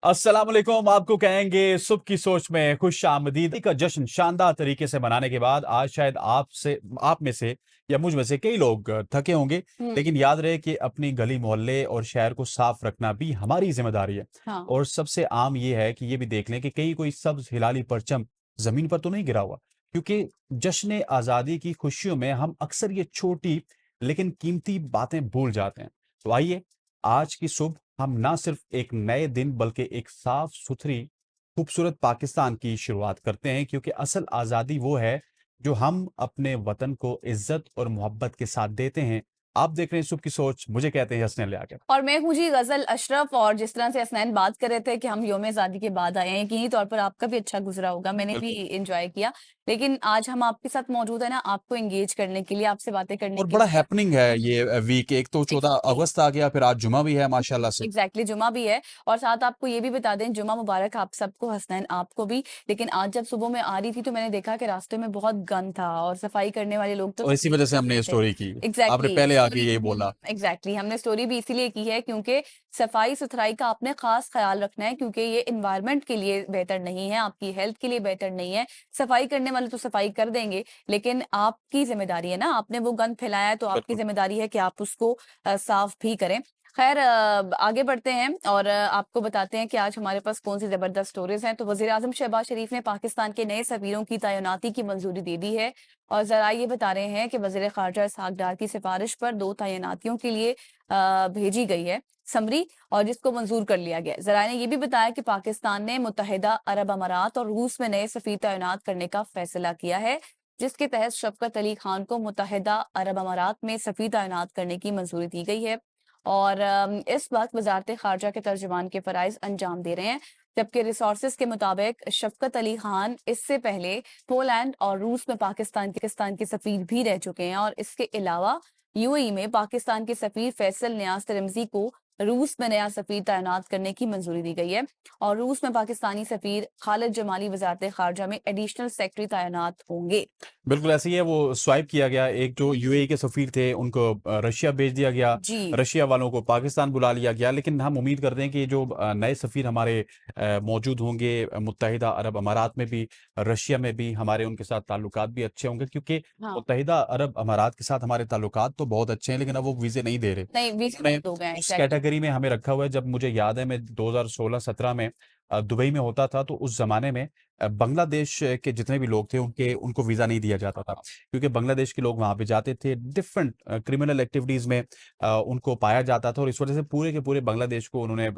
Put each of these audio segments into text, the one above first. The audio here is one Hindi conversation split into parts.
अस्सलाम वालेकुम। आपको कहेंगे सुबह की सोच में खुश आमदीद का जश्न शानदार तरीके से मनाने के बाद आज शायद आप में से या मुझ में से कई लोग थके होंगे। हुँ, लेकिन याद रहे कि अपनी गली मोहल्ले और शहर को साफ रखना भी हमारी जिम्मेदारी है। हाँ, और सबसे आम ये है कि ये भी देख लें कि कहीं कोई सब्ज हिलाली परचम जमीन पर तो नहीं गिरा हुआ, क्योंकि जश्न आज़ादी की खुशियों में हम अक्सर ये छोटी लेकिन कीमती बातें भूल जाते हैं। तो आइए आज की सुबह हम ना सिर्फ एक नए दिन बल्कि एक साफ सुथरी खूबसूरत पाकिस्तान की शुरुआत करते हैं, क्योंकि असल आज़ादी वो है जो हम अपने वतन को इज्जत और मोहब्बत के साथ देते हैं। आप देख रहे हैं सुबह की सोच, मुझे कहते हैं हसनैन लियाकत। और मैं हूँ जी ग़ज़ल अशरफ। और जिस तरह से हसनैन बात कर रहे थे कि हम यौम आज़ादी के बाद आए हैं, यकीनी तौर पर आपका भी अच्छा गुज़रा होगा, मैंने भी बिल्कुल। एन्जॉय किया। लेकिन आज हम आपके साथ मौजूद हैं ना, आपको एंगेज करने के लिए, आपसे बातें करने और के बड़ा लिए। हैपनिंग है ये वीक। एक तो 14 एग्ज़ैक्टली। अगस्त आ गया, फिर आज जुमा भी है माशाल्लाह से। एग्जैक्टली जुमा भी है। और साथ आपको ये भी बता दें, जुमा मुबारक आप सबको, हसनैन आपको भी। लेकिन आज जब सुबह मैं आ रही थी तो मैंने देखा कि रास्ते में बहुत गंद था और सफाई करने वाले लोग तो और इसी सफाई वजह से कर हमने रहे ये थे। स्टोरी की। आपने एग्जैक्टली पहले आके स्टोरी। यही बोला। एग्जैक्टली हमने स्टोरी भी इसीलिए की है क्योंकि सफाई सुथराई का आपने खास ख्याल रखना है, क्योंकि ये इन्वायरमेंट के लिए बेहतर नहीं है, आपकी हेल्थ के लिए बेहतर नहीं है। सफाई करने वाले तो सफाई कर देंगे, लेकिन आपकी जिम्मेदारी है ना, आपने वो गंद फैलाया है तो आपकी बिल्कुल। जिम्मेदारी है कि आप उसको साफ भी करें। खैर, आगे बढ़ते हैं और आपको बताते हैं कि आज हमारे पास कौन सी जबरदस्त स्टोरीज हैं। तो वजीर आजम शहबाज शरीफ ने पाकिस्तान के नए सफीरों की तैनाती की मंजूरी दे दी है। और जरा ये बता रहे हैं कि वजीर खारजा इसहाक डार की सिफारिश पर 2 तैनातियों के लिए भेजी गई है समरी, और जिसको मंजूर कर लिया गया है। जरा ने ये भी बताया कि पाकिस्तान ने मुत्तहिदा अरब अमारात और रूस में नए सफीर तैनात करने का फैसला किया है, जिसके तहत शफकत अली खान को मुत्तहिदा अरब अमारात में सफीर तैनात करने की मंजूरी दी गई है। और इस वक्त वजारत खारजा के तर्जुमान के फ़राइज़ अंजाम दे रहे हैं। जबकि रिसोर्सेज के मुताबिक शफकत अली खान इससे पहले पोलैंड और रूस में पाकिस्तान के सफीर भी रह चुके हैं। और इसके अलावा यूएई में पाकिस्तान के सफीर फैसल नियाज तिरमिजी को रूस में नया सफीर तैनात करने की मंजूरी दी गई है। और रूस में पाकिस्तानी सफीर खालिद जमाली वजारत खारजा में एडिशनल सेक्रेटरी तैनात होंगे। बिल्कुल ऐसे ही है, वो स्वाइप किया गया। एक जो यूएई के सफ़ीर थे उनको रशिया भेज दिया गया, जी। रशिया वालों को पाकिस्तान बुला लिया गया। लेकिन हम उम्मीद करते हैं कि जो नए सफ़ीर हमारे मौजूद होंगे मुत्तहिदा अरब अमारात में भी, रशिया में भी, हमारे उनके साथ ताल्लुकात भी अच्छे होंगे, क्योंकि हाँ। मुत्तहिदा अरब अमारात के साथ हमारे ताल्लुकात तो बहुत अच्छे हैं, लेकिन अब वो वीज़े नहीं दे रहे। नहीं, वीजा उन्होंने बंद हो गए हैं। उस एग्जैक्टली। कैटेगरी में हमें रखा हुआ है। जब मुझे याद है, मैं 2016-17 में दुबई में होता था, तो उस ज़माने में बांग्लादेश के जितने भी लोग थे उनके उनको वीज़ा नहीं दिया जाता था, क्योंकि बांग्लादेश के लोग वहाँ पे जाते थे, डिफरेंट क्रिमिनल एक्टिविटीज़ में उनको पाया जाता था, और इस वजह से पूरे के पूरे बांग्लादेश को उन्होंने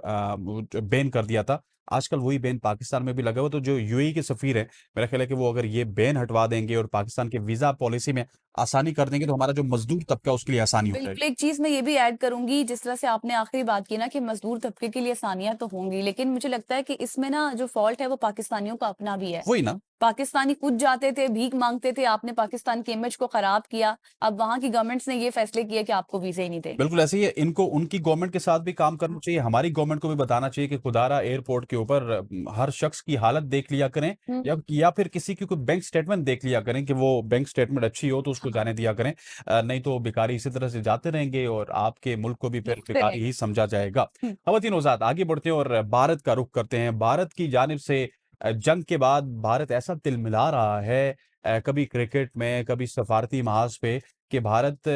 बैन कर दिया था। आजकल वही बैन पाकिस्तान में भी लगा हुआ है। तो जो यूएई के सफ़ीर हैं, मेरा ख्याल है कि वो अगर ये बैन हटवा देंगे और पाकिस्तान के वीज़ा पॉलिसी में आसानी कर देंगे, तो हमारा जो मज़दूर तबका है उसके लिए आसानी हो बिल्कुल, जाएगी। एक चीज़ मैं ये भी ऐड करूँगी, जिस तरह से आपने आखिरी बात की ना कि मज़दूर तबके के लिए आसानियाँ तो होंगी, लेकिन मुझे लगता है कि इसमें ना जो फ़ॉल्ट है वो पाकिस्तानियों का अपना भी है। वही ना। पाकिस्तानी खुद जाते थे, भीख माँगते थे, आपने पाकिस्तान की इमेज को ख़राब किया। अब वहाँ की गवर्नमेंट्स ने ये फैसले किए कि आपको वीज़े ही नहीं देंगे। बिल्कुल ऐसे ही है। इनको उनकी गवर्नमेंट के साथ भी काम करना चाहिए, हमारी गवर्नमेंट को भी बताना चाहिए कि खुदारा एयरपोर्ट के ऊपर हर शख्स की हालत देख लिया करें, हुँ, या फिर किसी की कोई बैंक स्टेटमेंट देख लिया करें कि वो बैंक स्टेटमेंट अच्छी हो तो उसको हाँ, जाने दिया करें। नहीं तो भिखारी इसी तरह से जाते रहेंगे और आपके मुल्क को भी फिर लूटते भिखारी रहेंगे। ही समझा जाएगा। हुँ, ख़वातीन हज़रात, आगे बढ़ते हैं और भारत का रुख करते हैं। भारत की जानिब से जंग के बाद भारत ऐसा तिलमिला रहा है, कभी क्रिकेट में, कभी सफारती महाज पे, कि भारत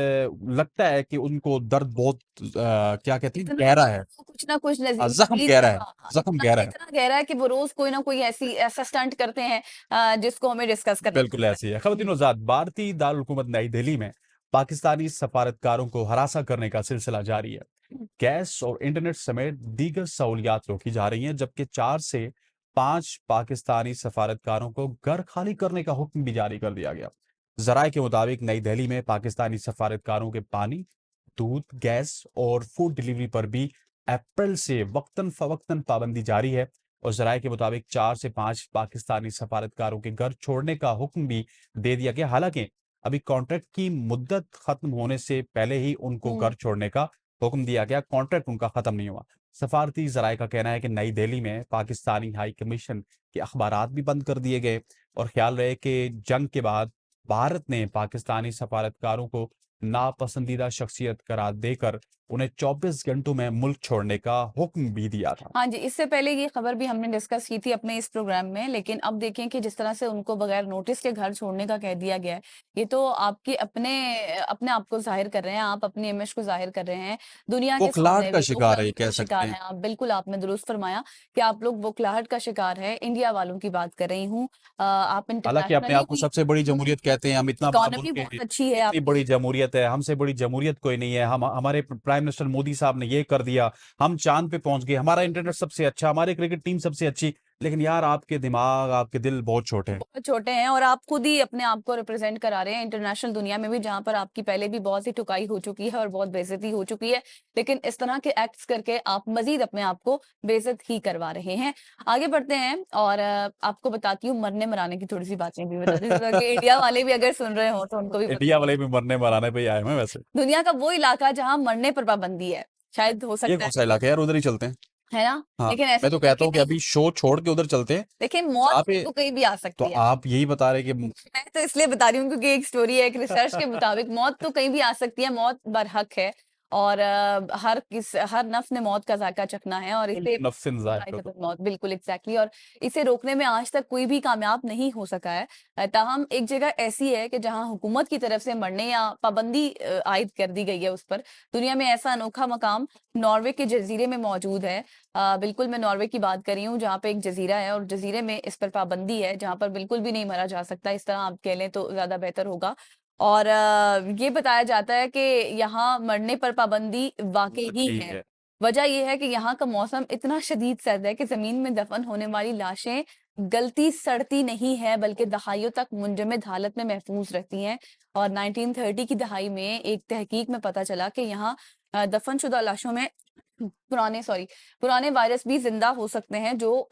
लगता है कि उनको दर्द बहुत क्या कहते हैं, इतना गहरा है। कुछ ना कुछ नज़ीर ज़ख्म प्लीज़, गहरा है, हाँ, हाँ, ज़ख्म इतना गहरा है। इतना गहरा है कि वो रोज़ कोई ना कोई ऐसी ऐसा स्टंट करते हैं जिसको हमें डिस्कस करना बिल्कुल पड़ता ऐसी है। है। ख़वातीन हुँ, हज़रात, भारतीय दारुल हुकूमत नई दिल्ली में पाकिस्तानी सफारतकारों को हरासा करने का सिलसिला जारी है। हुँ, गैस और इंटरनेट समेत दीगर सहूलियात रोकी जा रही हैं, जबकि 4 से 5 पाकिस्तानी सफारतकारों को घर खाली करने का हुक्म भी जारी कर दिया गया। ज़राए के मुताबिक नई दिल्ली में पाकिस्तानी सफारतकारों के पानी, दूध, गैस और फूड डिलीवरी पर भी अप्रैल से वक्तन-फ़वक्तन पाबंदी जारी है। और ज़राए के मुताबिक 4 से 5 पाकिस्तानी सफारतकारों के घर छोड़ने का हुक्म भी दे दिया गया। हालाँकि अभी कॉन्ट्रैक्ट की मुद्दत खत्म होने से पहले ही उनको हुँ। घर छोड़ने का हुक्म दिया गया, कॉन्ट्रैक्ट उनका खत्म नहीं हुआ। सफारती ज़राए का कहना है कि नई दिल्ली में पाकिस्तानी हाई कमीशन के अखबारात भी बंद कर दिए गए, और ख्याल रहे कि जंग के बाद भारत ने पाकिस्तानी सफारतकारों को नापसंदीदा शख्सियत करार देकर उन्हें 24 घंटों में मुल्क छोड़ने का हुक्म भी दिया था। हाँ जी, इससे पहले ये खबर भी हमने डिस्कस की थी अपने इस प्रोग्राम में, लेकिन अब देखें कि जिस तरह से उनको बगैर नोटिस के घर छोड़ने का कह दिया गया है, ये तो आपके अपने अपने आप को ज़ाहिर कर रहे हैं, आप अपनी इमेज को ज़ाहिर कर रहे हैं, दुनिया के बौखलाहट सामने का भी शिकार है, ये बौखलाहट कह का सकते शिकार हैं। हैं आप। बिल्कुल, आपने दुरुस्त फरमाया कि आप लोग बौखलाहट का शिकार हैं, इंडिया वालों की बात कर रही हूँ। आप हालांकि अपने इंटरनेशनली आप को भी सबसे बड़ी जमहूरियत कहते हैं, हम इतना बड़ा इकोनॉमी मुल्क है, बहुत अच्छी है इतनी आपकी। बड़ी जमहूरियत है, हमसे बड़ी जमहूरियत कोई नहीं है। हम हमारे प्राइम मिनिस्टर मोदी साहब ने ये कर दिया, हम चांद पे पहुंच गए, हमारा इंटरनेट सबसे अच्छा, हमारी क्रिकेट टीम सबसे अच्छी। लेकिन यार आपके दिमाग, आपके दिल बहुत छोटे हैं। बहुत छोटे हैं और आप खुद ही अपने आप को रिप्रेजेंट करा रहे हैं इंटरनेशनल दुनिया में भी, जहां पर आपकी पहले भी बहुत सी ठुकाई हो चुकी है और बहुत बेइज्जती हो चुकी है, लेकिन इस तरह के एक्ट्स करके आप मजीद अपने आप को बेइज्जत ही करवा रहे हैं। आगे बढ़ते हैं और आपको बताती हूँ मरने मराने की थोड़ी सी बातें भी बता दी ताकि इंडिया वाले भी अगर सुन रहे हो तो उनको भी पता इंडिया चले। वाले भी मरने मराने पे ही आए हैं वैसे। दुनिया का वो इलाका जहां मरने पर पाबंदी है, शायद हो ये सकता कौन सा इलाका है यार, उधर ही चलते हैं। है ना? हाँ, लेकिन ऐसा मैं तो है कहता कि हूँ कि नहीं, अभी शो छोड़ के उधर चलते हैं देखिए मौत जहाँ पे। तो कहीं भी आ तो सकती है। आप यही बता रहे कि मैं तो इसलिए बता रही हूँ क्योंकि एक स्टोरी है, एक रिसर्च के मुताबिक मौत तो कहीं भी आ सकती है, मौत बरहक है और हर नफ्स ने मौत का जायका चखना है और इसे कुल्लु नफ्सिन जायकातुल जायकातुल। मौत, बिल्कुल एग्जैक्टली। और इसे रोकने में आज तक कोई भी कामयाब नहीं हो सका है। ताहम एक जगह ऐसी है कि जहां हुकूमत की तरफ से मरने या पाबंदी आयद कर दी गई है उस पर। दुनिया में ऐसा अनोखा मकाम नॉर्वे के जजीरे में मौजूद है। बिल्कुल मैं नॉर्वे की बात कर रही हूँ, जहाँ पे एक जजीरा है और जजीरे में इस पर पाबंदी है, जहाँ पर बिल्कुल भी नहीं मरा जा सकता, इस तरह आप कह लें तो ज्यादा बेहतर होगा। और ये बताया जाता है कि यहाँ मरने पर पाबंदी वाकई ही ठीक है। है। वजह यह है कि यहाँ का मौसम इतना शदीद सर्द है कि जमीन में दफन होने वाली लाशें गलती सड़ती नहीं है, बल्कि दहाइयों तक मुंजमद हालत में महफूज रहती हैं। और 1930 की दहाई में एक तहकीक में पता चला कि यहाँ दफनशुदा लाशों में पुराने वायरस भी जिंदा हो सकते हैं, जो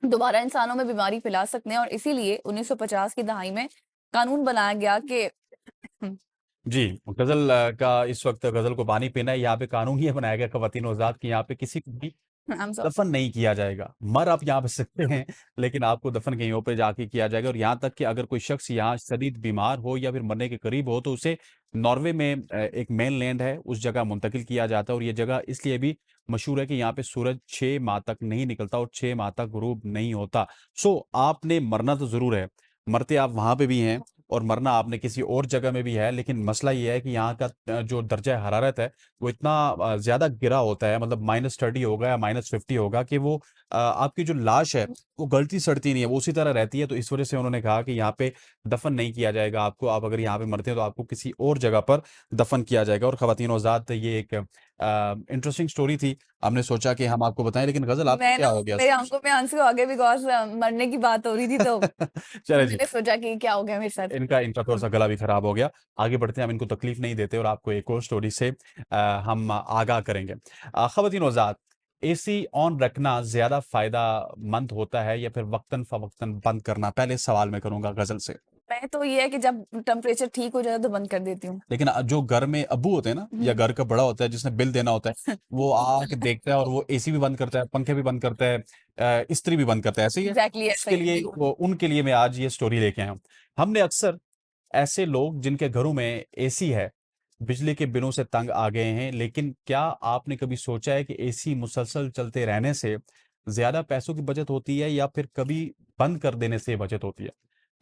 दोबारा इंसानों में बीमारी फैला सकते हैं। और इसीलिए 1950 की दहाई में कानून बनाया गया कि जी, गजल का इस वक्त गजल को पानी पीना है। यहाँ पे कानून ये बनाया गया खवातीन आजाद की यहाँ पे किसी को भी I'm sorry, दफन नहीं किया जाएगा। मर आप यहाँ पे सकते हैं, लेकिन आपको दफन कहीं और पे जाके किया जाएगा। और यहाँ तक कि अगर कोई शख्स यहाँ शदीद बीमार हो या फिर मरने के करीब हो तो उसे नॉर्वे में एक मेनलैंड है, उस जगह मुंतकिल किया जाता है। और ये जगह इसलिए भी मशहूर है कि यहाँ पे सूरज 6 माह तक नहीं निकलता और 6 माह तक गुरूब नहीं होता। सो आपने मरना तो जरूर है, मरते आप वहां पे भी हैं और मरना आपने किसी और जगह में भी है। लेकिन मसला ये है कि यहाँ का जो दर्जा हरारत है वो इतना ज्यादा गिरा होता है, मतलब -30 होगा या -50 होगा, कि वो आपकी जो लाश है वो गलती सड़ती नहीं है, वो उसी तरह रहती है। तो इस वजह से उन्होंने कहा कि यहाँ पे दफन नहीं किया जाएगा आपको। आप अगर यहाँ पे मरते हैं तो आपको किसी और जगह पर दफन किया जाएगा। और खवातीन आजाद, ये एक इंटरेस्टिंग स्टोरी थी, हमने सोचा कि हम आपको बताएं। लेकिन गजल आपको मैं क्या ना हो गया? मेरे आंखों में आंसू आ गए बिकॉज मरने की बात हो रही थी, तो चले जी, मैंने सोचा कि क्या हो गया मेरे साथ। इनका इनका थोड़ा सा गला भी खराब हो गया। आगे बढ़ते हैं, हम इनको तकलीफ नहीं देते और आपको एक और स्टोरी से हम आगाह करेंगे। खवातीन आजाद, एसी ऑन रखना ज्यादा फायदा मंद होता है या फिर वक्तन फवक्तन बंद करना? पहले सवाल मैं करूंगा गजल से। मैं तो ये है कि जब टेम्परेचर ठीक हो जाए तो बंद कर देती हूँ। लेकिन जो घर में अब्बू होते हैं ना, या घर का बड़ा होता है जिसने बिल देना होता है, वो आके देखता है और वो एसी भी बंद करता है, पंखे भी बंद करता है, इस्त्री भी बंद करता है, ऐसे ही है। एग्जैक्टली ऐसा उसके ही है, लिए बिल्कुल। उनके लिए मैं आज ये स्टोरी लेके आया हूँ। हमने अक्सर ऐसे लोग जिनके घरों में एसी है, बिजली के बिलों से तंग आ गए हैं। लेकिन क्या आपने कभी सोचा है कि एसी मुसलसल चलते रहने से ज्यादा पैसों की बचत होती है या फिर कभी बंद कर देने से बचत होती है?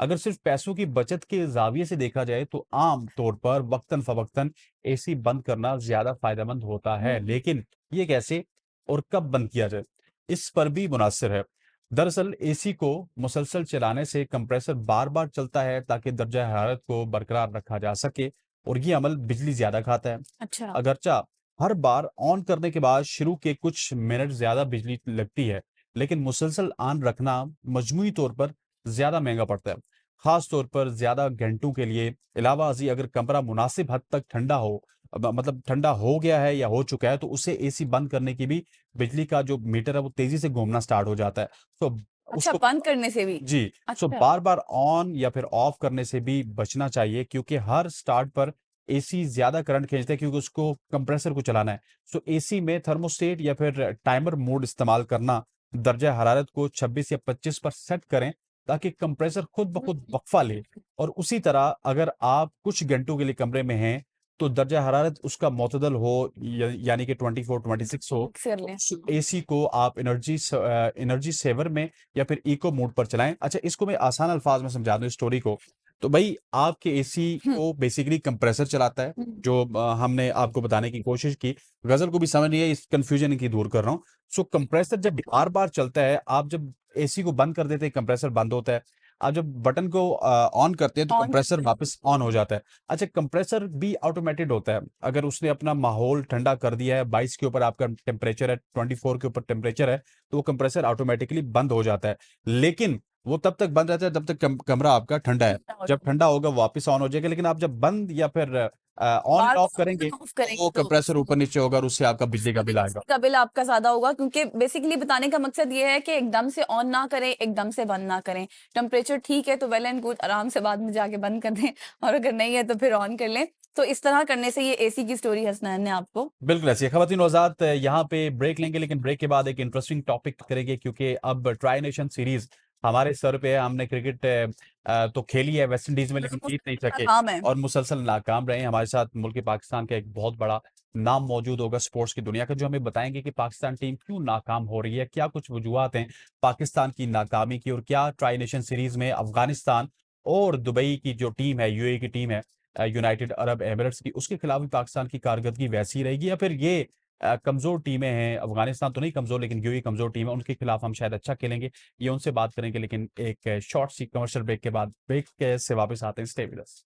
अगर सिर्फ पैसों की बचत के जाविये से देखा जाए तो आम तौर पर वक्तन फवक्तन एसी बंद करना ज्यादा फायदेमंद होता है। लेकिन ये कैसे और कब बंद किया जाए, इस पर भी मुनासिर है। दरअसल एसी को मुसलसल चलाने से कंप्रेसर बार बार चलता है ताकि दर्जा हरारत को बरकरार रखा जा सके, और ये अमल बिजली ज्यादा खाता है। अच्छा। अगरचा हर बार ऑन करने के बाद शुरू के कुछ मिनट ज्यादा बिजली लगती है, लेकिन मुसलसल ऑन रखना मजमूई तौर पर ज्यादा महंगा पड़ता है, खास तौर पर ज्यादा घंटों के लिए। अलावा अजी अगर कमरा मुनासिब हद तक ठंडा हो, मतलब ठंडा हो गया है या हो चुका है, तो उसे एसी बंद करने की भी बिजली का जो मीटर है वो तेजी से घूमना स्टार्ट हो जाता है। तो अच्छा, उसको, बंद करने से भी? जी, सो अच्छा। बार बार ऑन या फिर ऑफ करने से भी बचना चाहिए, क्योंकि हर स्टार्ट पर एसी ज्यादा करंट खींचता है क्योंकि उसको कंप्रेसर को चलाना है। सो एसी में थर्मोस्टेट या फिर टाइमर मोड इस्तेमाल करना, दर्जा हरारत को 26 या 25 पर सेट करें ताकि कंप्रेसर खुद ब खुद वक्फा ले। और उसी तरह अगर आप कुछ घंटों के लिए कमरे में हैं तो दर्जा हरारत उसका मोतदल हो, यानी कि 24-26 हो, कर तो लें। उस एसी को आप एनर्जी सेवर में या फिर इको मोड पर चलाएं। अच्छा, इसको मैं आसान अल्फाज में समझा दूं स्टोरी को। तो भाई आपके एसी हम्म, को बेसिकली कंप्रेसर चलाता है, जो हमने आपको बताने की कोशिश की। गजल को भी समझ नहीं है, इस कंफ्यूजन की दूर कर रहा हूँ। सो कंप्रेसर जब बार बार चलता है, आप जब एसी को बंद कर देते हैं कंप्रेसर बंद होता है, आप जब बटन को ऑन करते हैं तो ऑन कंप्रेसर वापस ऑन हो जाता है। अच्छा, कंप्रेसर भी ऑटोमेटेड होता है। अगर उसने अपना माहौल ठंडा कर दिया है, 22 के ऊपर आपका टेम्परेचर है, 24 के ऊपर टेम्परेचर है, तो वो कंप्रेसर ऑटोमेटिकली बंद हो जाता है। लेकिन वो तब तक बंद रहता है जब तक कमरा आपका ठंडा है। जब ठंडा होगा वापस ऑन हो जाएगा। लेकिन आप जब बंद या फिर ऑन एंड बार ऑफ बार करेंगे ऑफ तो करेंगे वो तो कंप्रेसर ऊपर नीचे होगा और उससे आपका बिजली का बिल आएगा। का बिल आपका ज्यादा होगा, क्योंकि बेसिकली बताने का मकसद ये है कि एकदम से ऑन ना करें, एकदम से बंद ना करें। टेम्परेचर ठीक है तो वेल एंड गुड, आराम से बाद में जाके बंद कर दें, और अगर नहीं है तो फिर ऑन कर लें। तो इस तरह करने से ये एसी की स्टोरी हसनैन ने आपको। बिल्कुल ऐसी है। ख़वातीन और हज़रात, यहाँ पे ब्रेक लेंगे, लेकिन ब्रेक के बाद एक इंटरेस्टिंग टॉपिक करेंगे, क्योंकि अब ट्राई नेशन सीरीज हमारे सर पे है। हमने क्रिकेट तो खेली है वेस्ट इंडीज में, लेकिन जीत नहीं सके काम है। और मुसलसल नाकाम रहे। हमारे साथ मुल्क पाकिस्तान का एक बहुत बड़ा नाम मौजूद होगा स्पोर्ट्स की दुनिया का, जो हमें बताएंगे कि पाकिस्तान टीम क्यों नाकाम हो रही है, क्या कुछ वजूहत हैं पाकिस्तान की नाकामी की, और क्या ट्राई नेशन सीरीज में अफगानिस्तान और दुबई की जो टीम है, यूएई की टीम है, यूनाइटेड अरब एमिरेट्स की, उसके खिलाफ भी पाकिस्तान की कारकर्दगी वैसी ही रहेगी, या फिर ये कमजोर टीमें हैं। अफगानिस्तान तो नहीं कमजोर, लेकिन यूएई कमजोर टीम है, उनके खिलाफ हम शायद अच्छा खेलेंगे। ये उनसे बात करेंगे, लेकिन एक शॉर्ट सी कमर्शियल ब्रेक के बाद। ब्रेक से वापस आते हैं, stay with us.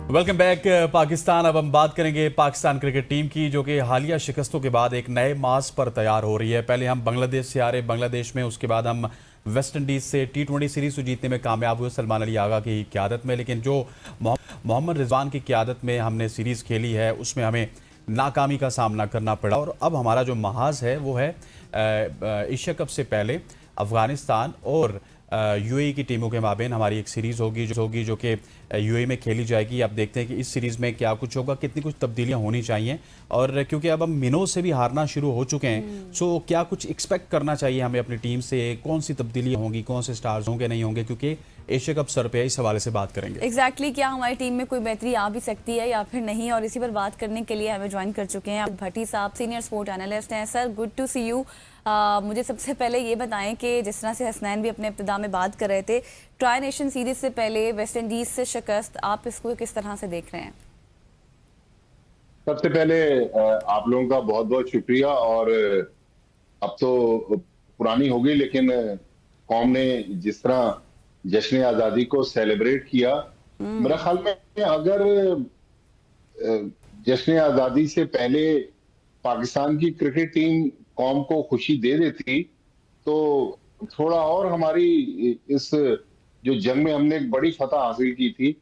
Welcome back Pakistan. अब हम बात करेंगे पाकिस्तान क्रिकेट टीम की, जो कि हालिया शिकस्तों के बाद एक नए मास पर तैयार हो रही है। पहले हम बांग्लादेश से हारे बांग्लादेश में, उसके बाद हम वेस्ट इंडीज से T20 सीरीज को जीतने में कामयाब हुए सलमान अली आगा की क़यादत में। लेकिन जो मोहम्मद रिजवान की क़यादत में हमने सीरीज़ खेली है, उसमें हमें नाकामी का सामना करना पड़ा। और अब हमारा जो महाज है वो है एशिया कप से पहले अफगानिस्तान और यूएई की टीमों के माबेन हमारी एक सीरीज़ होगी जो कि यूएई में खेली जाएगी। आप देखते हैं कि इस सीरीज़ में क्या कुछ होगा, कितनी कुछ तब्दीलियां होनी चाहिए। और क्योंकि अब हम मिनों से भी हारना शुरू हो चुके हैं, सो क्या कुछ एक्सपेक्ट करना चाहिए हमें अपनी टीम से, कौन सी तब्दीलियां होंगी, कौन से स्टार्स होंगे नहीं होंगे, क्योंकि एशिया कप सर पे है। इस हवाले से बात करेंगे। एग्जैक्टली क्या हमारी टीम में कोई बेहतरी आ भी सकती है या फिर नहीं, और इसी पर बात करने के लिए हमें ज्वाइन कर चुके हैं भट्टी साहब, सीनियर स्पोर्ट एनालिस्ट हैं। Sir, good to see you. मुझे सबसे पहले ये बताएं कि जिस तरह से हसनैन भी अपने इब्तिदा में बात कर रहे थे, ट्राई नेशन सीरीज से पहले वेस्ट इंडीज से शिकस्त, आप इसको किस तरह से देख रहे हैं? सबसे पहले आप लोगों का बहुत बहुत शुक्रिया। और अब तो पुरानी हो गई, लेकिन कौम ने जिस तरह जश्न आज़ादी को सेलिब्रेट किया, मेरा ख्याल में अगर जश्न आज़ादी से पहले पाकिस्तान की क्रिकेट टीम कौम को खुशी दे देती, तो थोड़ा और हमारी इस जो जंग में हमने एक बड़ी फतह हासिल की थी,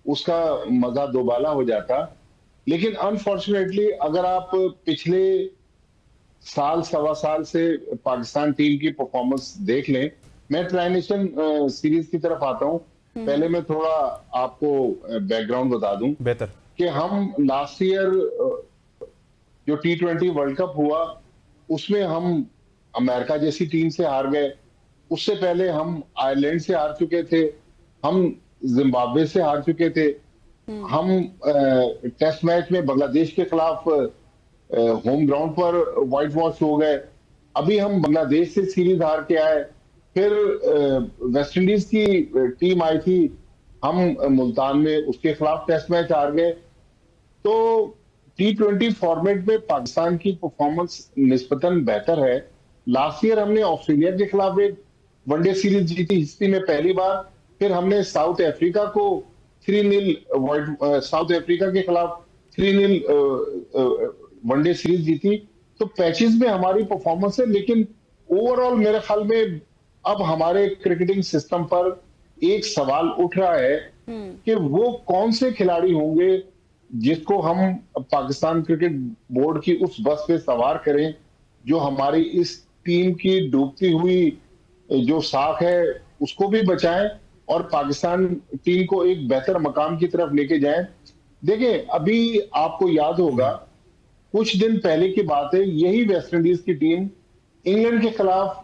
उसका मजा दोबाला हो जाता। लेकिन अनफॉर्चुनेटली अगर आप पिछले साल सवा साल से पाकिस्तान टीम की परफॉर्मेंस देख लें, मैं ट्राई नेशन सीरीज की तरफ आता हूं। पहले मैं थोड़ा आपको बैकग्राउंड बता दूं बेहतर। कि हम लास्ट ईयर जो T20 वर्ल्ड कप हुआ, उसमें हम अमेरिका जैसी टीम से हार गए। उससे पहले हम आयरलैंड से हार चुके थे, हम जिम्बाब्वे से हार चुके थे, हम टेस्ट मैच में बांग्लादेश के खिलाफ होम ग्राउंड पर व्हाइट वॉश हो गए। अभी हम बांग्लादेश से सीरीज हार के आए। फिर वेस्ट इंडीज की टीम आई थी, हम मुल्तान में उसके खिलाफ टेस्ट मैच हार गए। तो T20 फॉर्मेट में पाकिस्तान की परफॉर्मेंस निस्बतन बेहतर है। लास्ट ईयर हमने ऑस्ट्रेलिया के खिलाफ एक वनडे सीरीज जीती, हिस्ट्री में पहली बार। फिर हमने साउथ अफ्रीका को 3-0 साउथ अफ्रीका के खिलाफ 3-0 वनडे सीरीज जीती। तो पैचेस में हमारी परफॉर्मेंस है, लेकिन ओवरऑल मेरे ख्याल में अब हमारे क्रिकेटिंग सिस्टम पर एक सवाल उठ रहा है कि वो कौन से खिलाड़ी होंगे जिसको हम पाकिस्तान क्रिकेट बोर्ड की उस बस पे सवार करें, जो हमारी इस टीम की डूबती हुई जो साख है उसको भी बचाएं और पाकिस्तान टीम को एक बेहतर मकाम की तरफ लेके जाएं। देखिए, अभी आपको याद होगा कुछ दिन पहले की बात है, यही वेस्ट इंडीज की टीम इंग्लैंड के खिलाफ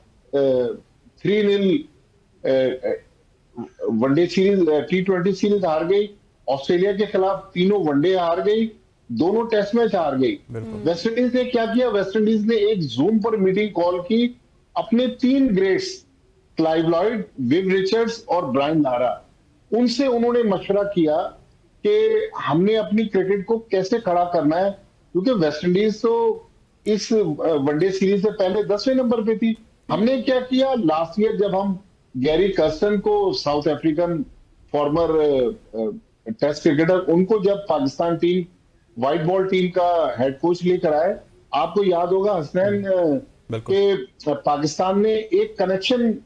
3-0 वनडे सीरीज T20 सीरीज हार गई, ऑस्ट्रेलिया के खिलाफ तीनों वनडे हार गई, दोनों टेस्ट मैच हार गई। वेस्ट इंडीज ने क्या किया, वेस्ट इंडीज ने एक जूम पर मीटिंग कॉल की, अपने 3 greats Clive Lloyd, Viv Richards और ब्रायन लारा, उनसे उन्होंने मशवरा किया कि हमने अपनी क्रिकेट को कैसे खड़ा करना है, क्योंकि वेस्ट इंडीज तो इस वनडे सीरीज से पहले 10वें नंबर पे थी। हमने क्या किया, लास्ट ईयर जब हम गैरी कर्स्टन को, South African former test cricketer, उनको जब Pakistan team white ball team का हेड कोच लेकर आए, आपको याद होगा हसनैन के पाकिस्तान ने एक कनेक्शन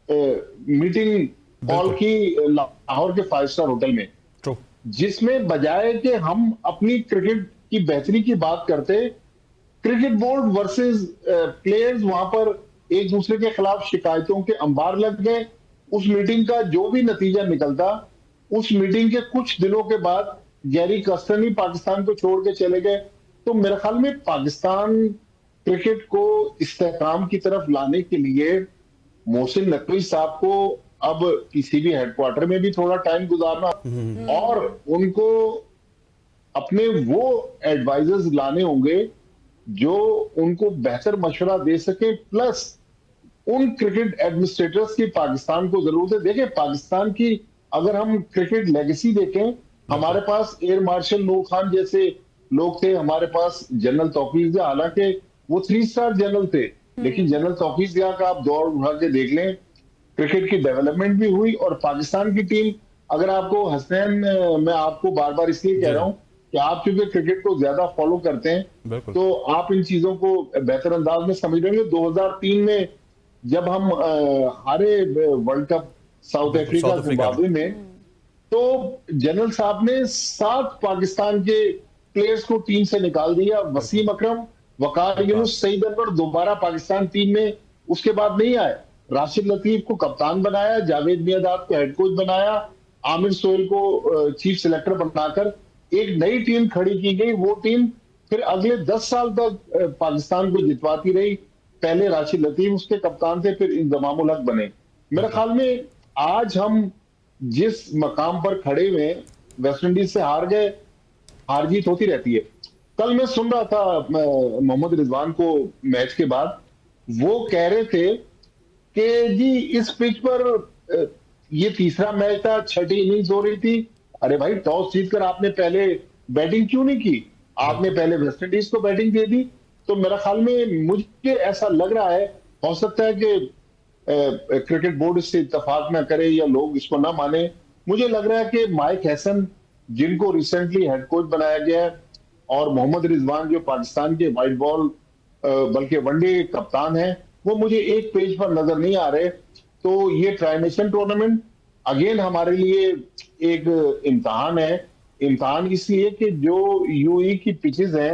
मीटिंग कॉल की लाहौर के 5 स्टार होटल में, जिसमें बजाय कि हम अपनी क्रिकेट की बेहतरी की बात करते, क्रिकेट बोर्ड वर्सेस प्लेयर्स वहां पर एक दूसरे के खिलाफ शिकायतों के अंबार लग गए। उस मीटिंग का जो भी नतीजा निकलता, उस मीटिंग के कुछ दिनों के बाद गैरी कर्स्टन ही पाकिस्तान को छोड़ के चले गए। तो मेरे ख्याल में पाकिस्तान क्रिकेट को इस्तेहकाम की तरफ लाने के लिए मोहसिन नकवी साहब को अब पीसीबी हेडक्वार्टर में भी थोड़ा टाइम गुजारना और उनको अपने वो एडवाइजर्स लाने होंगे जो उनको बेहतर मशवरा दे सके, प्लस उन क्रिकेट एडमिनिस्ट्रेटर्स की पाकिस्तान को जरूरत है। देखिए, पाकिस्तान की अगर हम क्रिकेट लेगेसी देखें, हमारे पास एयर मार्शल नूर खान जैसे लोग थे, हमारे पास जनरल तौकीर, हालांकि वो 3 स्टार जनरल थे, लेकिन जनरल तौकीर का आप दौर उठा के देख लें, क्रिकेट की डेवलपमेंट भी हुई। और पाकिस्तान की टीम, अगर आपको हसनैन, मैं आपको बार बार इसलिए कह रहा हूं कि आप चूंकि क्रिकेट को ज्यादा फॉलो करते हैं, तो आप इन चीजों को बेहतर अंदाज में समझ लेंगे। 2003 में जब हम हारे world cup south Africa Zimbabwe में, तो जनरल साहब ने 7 पाकिस्तान के प्लेयर्स को टीम से निकाल दिया। वसीम अकरम, वकार यूनुस, सईद अनवर दोबारा पाकिस्तान टीम में उसके बाद नहीं आए। राशिद लतीफ को कप्तान बनाया, जावेद मियांदाद को हेड कोच बनाया, आमिर सोहेल को चीफ सिलेक्टर बनाकर एक नई टीम खड़ी की गई। वो टीम फिर अगले 10 साल तक पाकिस्तान को जितवाती रही। पहले राशिद लतीफ उसके कप्तान थे, फिर इंजमाम उल हक बने। मेरे ख्याल में आज हम जिस मकाम पर खड़े हुए, वेस्ट इंडीज से हार गए, हार जीत होती रहती है। कल मैं सुन रहा था मोहम्मद रिजवान को मैच के बाद, वो कह रहे थे कि जी इस पिच पर ये तीसरा मैच था, 6ठी इनिंग्स हो रही थी। अरे भाई, टॉस जीतकर आपने पहले बैटिंग क्यों नहीं की? आपने पहले वेस्ट इंडीज को बैटिंग दे दी। तो मेरा ख्याल में, मुझे ऐसा लग रहा है, हो सकता है कि क्रिकेट बोर्ड इससे इत्तेफाक ना करे या लोग इसको ना माने, मुझे लग रहा है कि माइक हैसन, जिनको रिसेंटली हेड कोच बनाया गया है, और मोहम्मद रिजवान जो पाकिस्तान के व्हाइट बॉल बल्कि वनडे कप्तान हैं, वो मुझे एक पेज पर नजर नहीं आ रहे। तो ये ट्राई नेशन टूर्नामेंट अगेन हमारे लिए एक इम्तहान है। इम्तहान इसलिए कि जो यूएई की पिचेस हैं,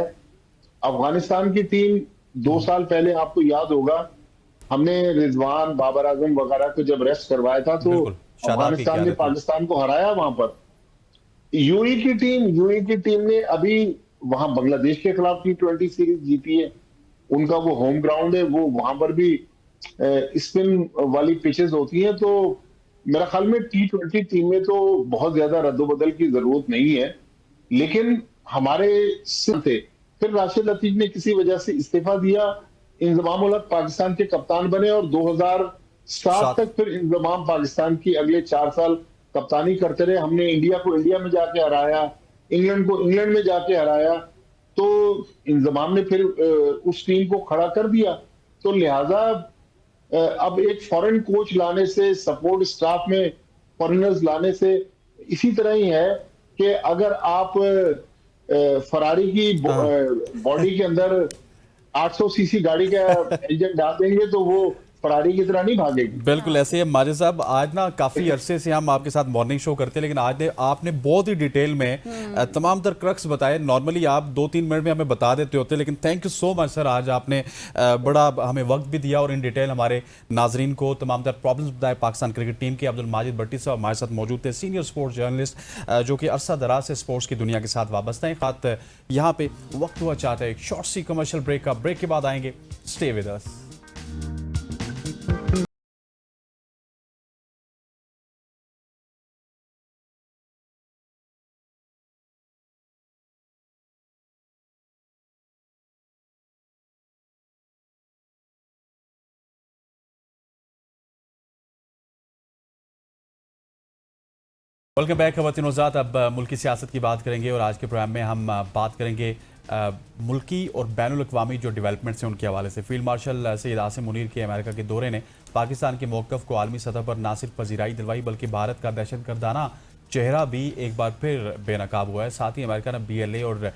अफगानिस्तान की टीम 2 साल पहले आपको याद होगा, हमने रिजवान, बाबर आजम वगैरह को जब रेस्ट करवाया था, तो अफगानिस्तान ने पाकिस्तान को हराया वहां पर। यूएई की टीम ने अभी वहां बांग्लादेश के खिलाफ T20 सीरीज जीती है। उनका वो होम ग्राउंड है, वो वहां पर भी स्पिन वाली पिचेस होती हैं। तो मेरा ख्याल में T20 टीम में तो बहुत ज्यादा रद्दोबदल की जरूरत नहीं है, लेकिन हमारे थे। फिर राशिद लतीफ ने किसी वजह से इस्तीफा दिया, इंजमाम उल हक पाकिस्तान के कप्तान बने और 2007 तक फिर इंजमाम पाकिस्तान की अगले 4 साल कप्तानी करते रहे। हमने इंडिया को इंडिया में जाके हराया, इंग्लैंड को इंग्लैंड में जाके हराया, तो इंजमाम ने फिर उस टीम को खड़ा कर दिया। तो लिहाजा अब एक फॉरेन कोच लाने से, सपोर्ट स्टाफ में फॉरेनर्स लाने से, इसी तरह ही है कि अगर आप फरारी की बॉडी के अंदर 800 सीसी गाड़ी का इंजन डाल देंगे तो वो फरारी की तरह नहीं भागेगी। बिल्कुल ऐसे ही है माजिद साहब। आज ना काफ़ी अरसे से हम आपके साथ मॉर्निंग शो करते हैं, लेकिन आज आपने बहुत ही डिटेल में तमाम तर क्रक्स बताए। नॉर्मली आप 2-3 मिनट में हमें बता देते होते, लेकिन thank you so much sir, आज आपने बड़ा हमें वक्त भी दिया और इन डिटेल हमारे नाजरीन को तमाम तर प्रॉब्लम्स बताए। पाकिस्तान क्रिकेट टीम के अब्दुल माजिद भट्टी साहब हमारे साथ मौजूद थे, सीनियर स्पोर्ट्स जर्नलिस्ट जो कि अरसा दराज से स्पोर्ट्स की दुनिया के साथ वाबस्ता हैं। खात यहाँ पे वक्त हुआ चाहता है एक शॉर्ट सी कमर्शियल ब्रेक का। ब्रेक के बाद आएंगे, stay with us. Welcome back खवातीन वज़ात। अब मुल्की सियासत की बात करेंगे और आज के प्रोग्राम में हम बात करेंगे मुल्की और बैनुल अक़वामी जो डेवलपमेंट्स हैं उनके हवाले से। फील्ड मार्शल सैयद आसिम मुनीर के अमेरिका के दौरे ने पाकिस्तान के मौक़िफ़ को आलमी सतह पर ना सिर्फ पजीराई दिलवाई बल्कि भारत का दहशतगर्दाना चेहरा भी एक बार फिर बेनकाब हुआ है। साथ ही अमेरिका ने BLA और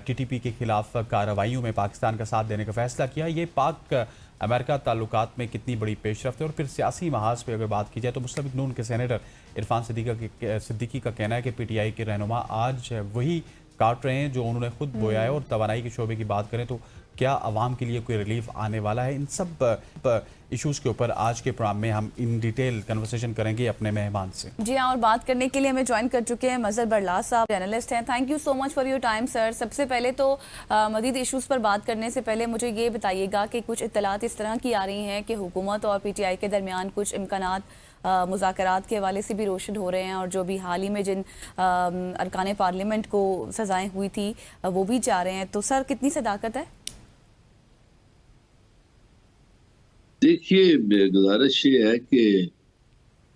TTP के खिलाफ कार्रवाइयों में पाकिस्तान का साथ देने का फैसला किया। ये पाक अमेरिका ताल्लुकात में कितनी बड़ी पेशरफ्त है। और फिर सियासी महाज पर अगर बात की जाए तो मुस्लिम लीग नून के सेनेटर इरफान सिद्दीकी का कहना है कि PTI के रहनुमा आज वही काट रहे हैं जो उन्होंने खुद बोया है। और तवानाई के शोबे की बात करें तो क्या आवाम के लिए कोई रिलीफ आने वाला है? इन सब इश्यूज़ के ऊपर आज के प्रोग्राम में हम इन डिटेल कन्वर्सेशन करेंगे अपने मेहमान से। जी हाँ, और बात करने के लिए हमें ज्वाइन कर चुके हैं मजहर बरलास साहब, जर्नलिस्ट हैं। Thank you so much for your time sir. सबसे पहले तो मज़ीद इश्यूज़ पर बात करने से पहले मुझे ये बताइएगा कि कुछ इत्तलात इस तरह की आ रही हैं कि हुकूमत और PTI के दरमियान कुछ इम्कानात मुज़ाकरात के हवाले से भी रोशन हो रहे हैं, और जो भी हाल ही में जिन अरकान पार्लियामेंट को सज़ाएं हुई थी वो भी जा रहे हैं। तो सर कितनी सदाकत है? देखिए, गुजारिश ये है कि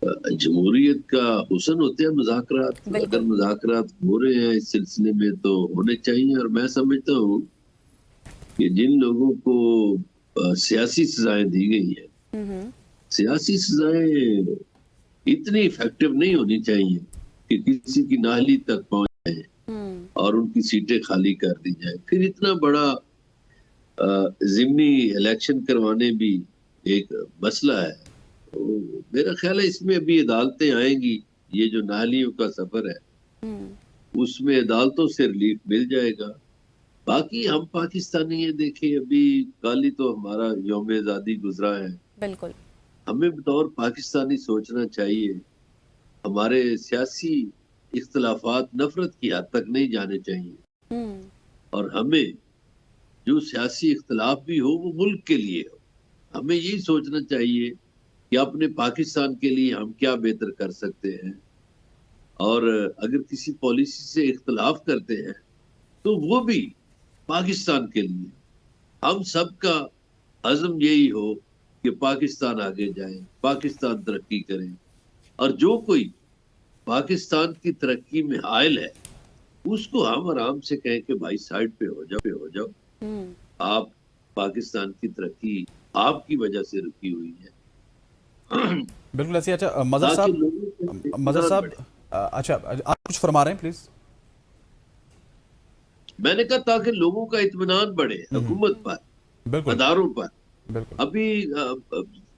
जमहूरियत का हुस्न होते हैं मुज़ाकरात। अगर मुज़ाकरात हो रहे हैं इस सिलसिले में तो होने चाहिए। और मैं समझता हूँ कि जिन लोगों को सियासी सजाएं दी गई हैं, सियासी सजाएं इतनी इफेक्टिव नहीं होनी चाहिए कि किसी की नाहली तक पहुंच जाए और उनकी सीटें खाली कर दी जाए। फिर इतना बड़ा ज़िमनी इलेक्शन करवाने भी एक मसला है। तो मेरा ख्याल है इसमें अभी अदालतें आएंगी। ये जो नाहलियों का सफर है उसमें अदालतों से रिलीफ मिल जाएगा। बाकी हम पाकिस्तानी ये देखें, अभी कल ही तो हमारा यौम आज़ादी गुजरा है। बिल्कुल, हमें बतौर पाकिस्तानी सोचना चाहिए, हमारे सियासी इख्तलाफात नफरत की हद तक नहीं जाने चाहिए। और हमें जो सियासी इख्तलाफ भी हो वो मुल्क के लिए हो। हमें यही सोचना चाहिए कि अपने पाकिस्तान के लिए हम क्या बेहतर कर सकते हैं। और अगर किसी पॉलिसी से इख्तलाफ करते हैं तो वो भी पाकिस्तान के लिए। हम सबका अज़्म यही हो कि पाकिस्तान आगे जाए, पाकिस्तान तरक्की करे। और जो कोई पाकिस्तान की तरक्की में हायल है उसको हम आराम से कहें कि भाई साइड पे हो जाओ। आप पाकिस्तान की तरक्की आपकी वजह से रुकी हुई है। बिल्कुल ऐसे। अच्छा मज़हर साहब, अच्छा आप कुछ फरमा रहे हैं प्लीज? मैंने कहा ताकि लोगों का इत्मीनान बढ़े हुकूमत पर, बिल्कुल अदारों पर। बिल्कुल। अभी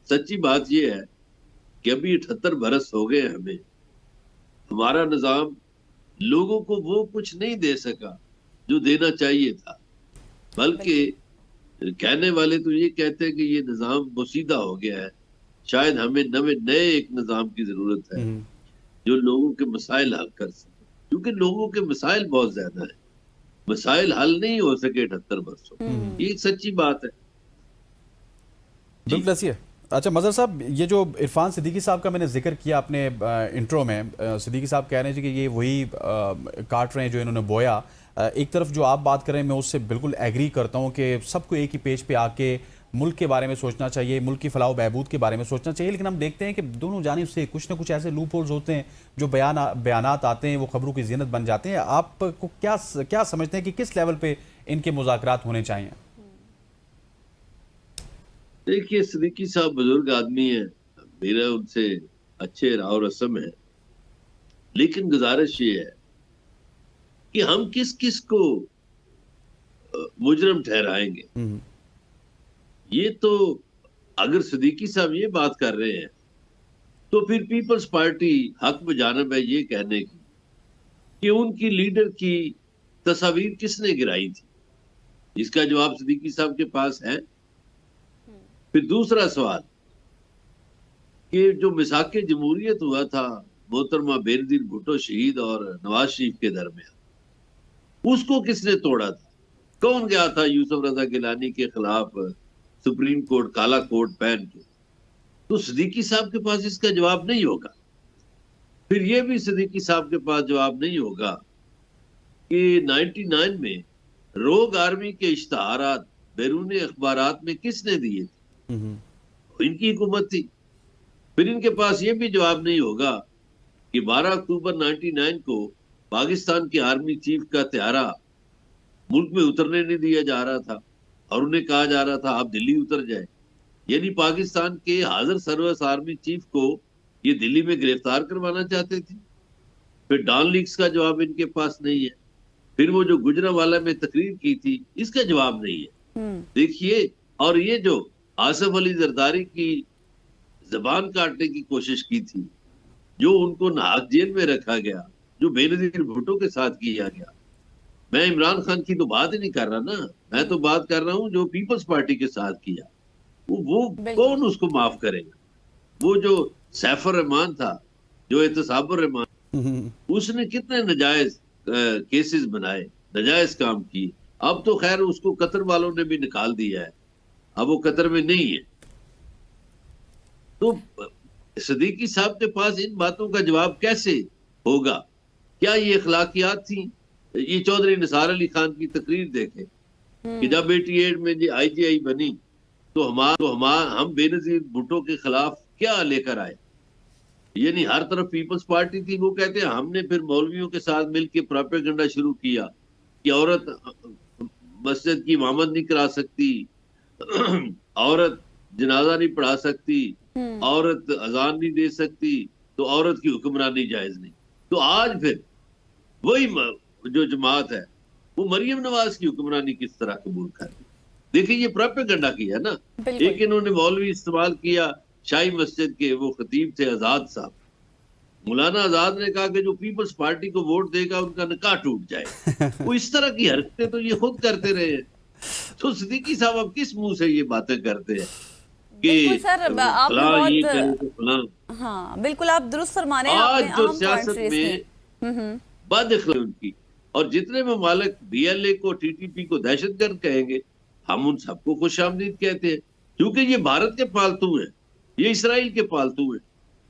सच्ची बात यह है कि अभी 78 बरस हो गए हमें। हमारा निजाम लोगों को वो कुछ नहीं दे सका जो देना चाहिए था। बल्कि कहने वाले तो ये कहते हैं कि ये निजाम बोसीदा हो गया है। शायद हमें नए एक निजाम की जरूरत है जो लोगों के मसाइल हल कर सके, क्योंकि लोगों के मसाइल बहुत ज्यादा है। मसाइल हल नहीं हो सके 78 वर्षों। ये एक सच्ची बात है। बिल्कुल ऐसी है। अच्छा मज़हर साहब, ये जो इरफान सिद्दीकी साहब का मैंने जिक्र किया अपने इंट्रो में, सिद्दीकी साहब कह रहे हैं कि ये वही काट रहे हैं जो इन्होंने बोया। एक तरफ जो आप बात कर रहे हैं मैं उससे बिल्कुल एग्री करता हूँ कि सबको एक ही पेज पे आके मुल्क के बारे में सोचना चाहिए, मुल्क की फलाह बहबूद के बारे में सोचना चाहिए। लेकिन हम देखते हैं कि दोनों जानिब से कुछ ना कुछ ऐसे लूप होल्स होते हैं जो बयानात आते हैं वो खबरों की ज़ीनत बन जाते हैं। आपको क्या समझते हैं कि किस लेवल पे इनके मुज़ाकरात होने चाहिए? देखिए, सिद्दीकी साहब बुजुर्ग आदमी है, मेरा उनसे अच्छे राव रस्म है। लेकिन गुजारिश ये है कि हम किस किस को मुजरम ठहराएंगे। ये तो अगर सिद्दीकी साहब ये बात कर रहे हैं तो फिर पीपल्स पार्टी हक बजानब है ये कहने की कि उनकी लीडर की तस्वीर किसने गिराई थी। इसका जवाब सिद्दीकी साहब के पास है। फिर दूसरा सवाल कि जो मिसाके जमहूरियत हुआ था मोहतरमा बेनजीर भुट्टो शहीद और नवाज शरीफ के दरमियान, उसको किसने तोड़ा था? कौन गया था यूसुफ रजा गिलानी के खिलाफ सुप्रीम कोर्ट काला कोट पहन के? तो सिद्दीकी साहब के पास इसका जवाब नहीं होगा। फिर ये भी सिद्दीकी साहब के पास जवाब नहीं होगा कि 99 में रोग आर्मी के इश्तहारात बैरून अखबारात में किसने दिए थे? इनकी हुकूमत थी। फिर इनके पास ये भी जवाब नहीं होगा कि 12 अक्टूबर 99 को पाकिस्तान के आर्मी चीफ का त्यारा मुल्क में उतरने नहीं दिया जा रहा था और उन्हें कहा जा रहा था आप दिल्ली उतर जाए। यानी पाकिस्तान के हाजिर सर्विस आर्मी चीफ को ये दिल्ली में गिरफ्तार करवाना चाहते थे। फिर डॉन लीक्स का जवाब इनके पास नहीं है। फिर वो जो गुजरांवाला में तकरीर की थी इसका जवाब नहीं है। देखिए, और ये जो आसिफ अली जरदारी की जबान काटने की कोशिश की थी, जो उनको नाहक जेल में रखा गया, जो बेनजीर भुट्टो के साथ किया गया। मैं इमरान खान की तो बात ही नहीं कर रहा ना, मैं तो बात कर रहा हूँ जो पीपल्स पार्टी के साथ किया। वो कौन उसको माफ करेगा? वो जो सैफुर रहमान था, जो एहतसाबुर रहमान, उसने कितने नजायज केसेस बनाए, नजायज काम किए। अब तो खैर उसको कतर वालों ने भी निकाल दिया है, अब वो कतर में नहीं है। तो सिद्दीकी साहब के पास इन बातों का जवाब कैसे होगा? क्या ये अखलाकियात थी? ये चौधरी निसार अली खान की तकरीर देखें कि जब 88 में जी IGI बनी तो हम बेनजीर भुट्टो के खिलाफ क्या लेकर आए। यानी हर तरफ पीपल्स पार्टी थी। वो कहते हैं हमने फिर मौलवियों के साथ मिलकर प्रोपेगेंडा शुरू किया कि औरत मस्जिद की इमामत नहीं करा सकती, औरत जनाजा नहीं पढ़ा सकती, औरत अजान नहीं दे सकती, तो औरत की हुक्मरानी जायज नहीं। तो आज फिर वही जो जमात है वो मरियम नवाज की हुक्मरानी किस तरह कबूल कर ली। देखिए, ये प्रोपेगेंडा किया ना। एक इन्होंने मौलवी इस्तेमाल किया, शाही मस्जिद के वो खतीब थे आजाद साहब। मौलाना आजाद ने कहा कि जो पीपल्स पार्टी को वोट देगा उनका निकाह टूट जाए। वो इस तरह की हरकतें तो ये खुद करते रहे हैं। तो सिद्दीकी साहब अब किस मुंह से ये बातें करते हैं कि सर आप ये करे तो फलां। हाँ बिल्कुल, आप दुरुस्त फरमा रहे हैं। आज जो सियासत में बदअखलाकी उनकी, और जितने ममालिक BLA को TTP को दहशतगर्द कहेंगे, हम उन सबको खुशामदीद कहते हैं, क्योंकि ये भारत के पालतू हैं, ये इसराइल के पालतू हैं।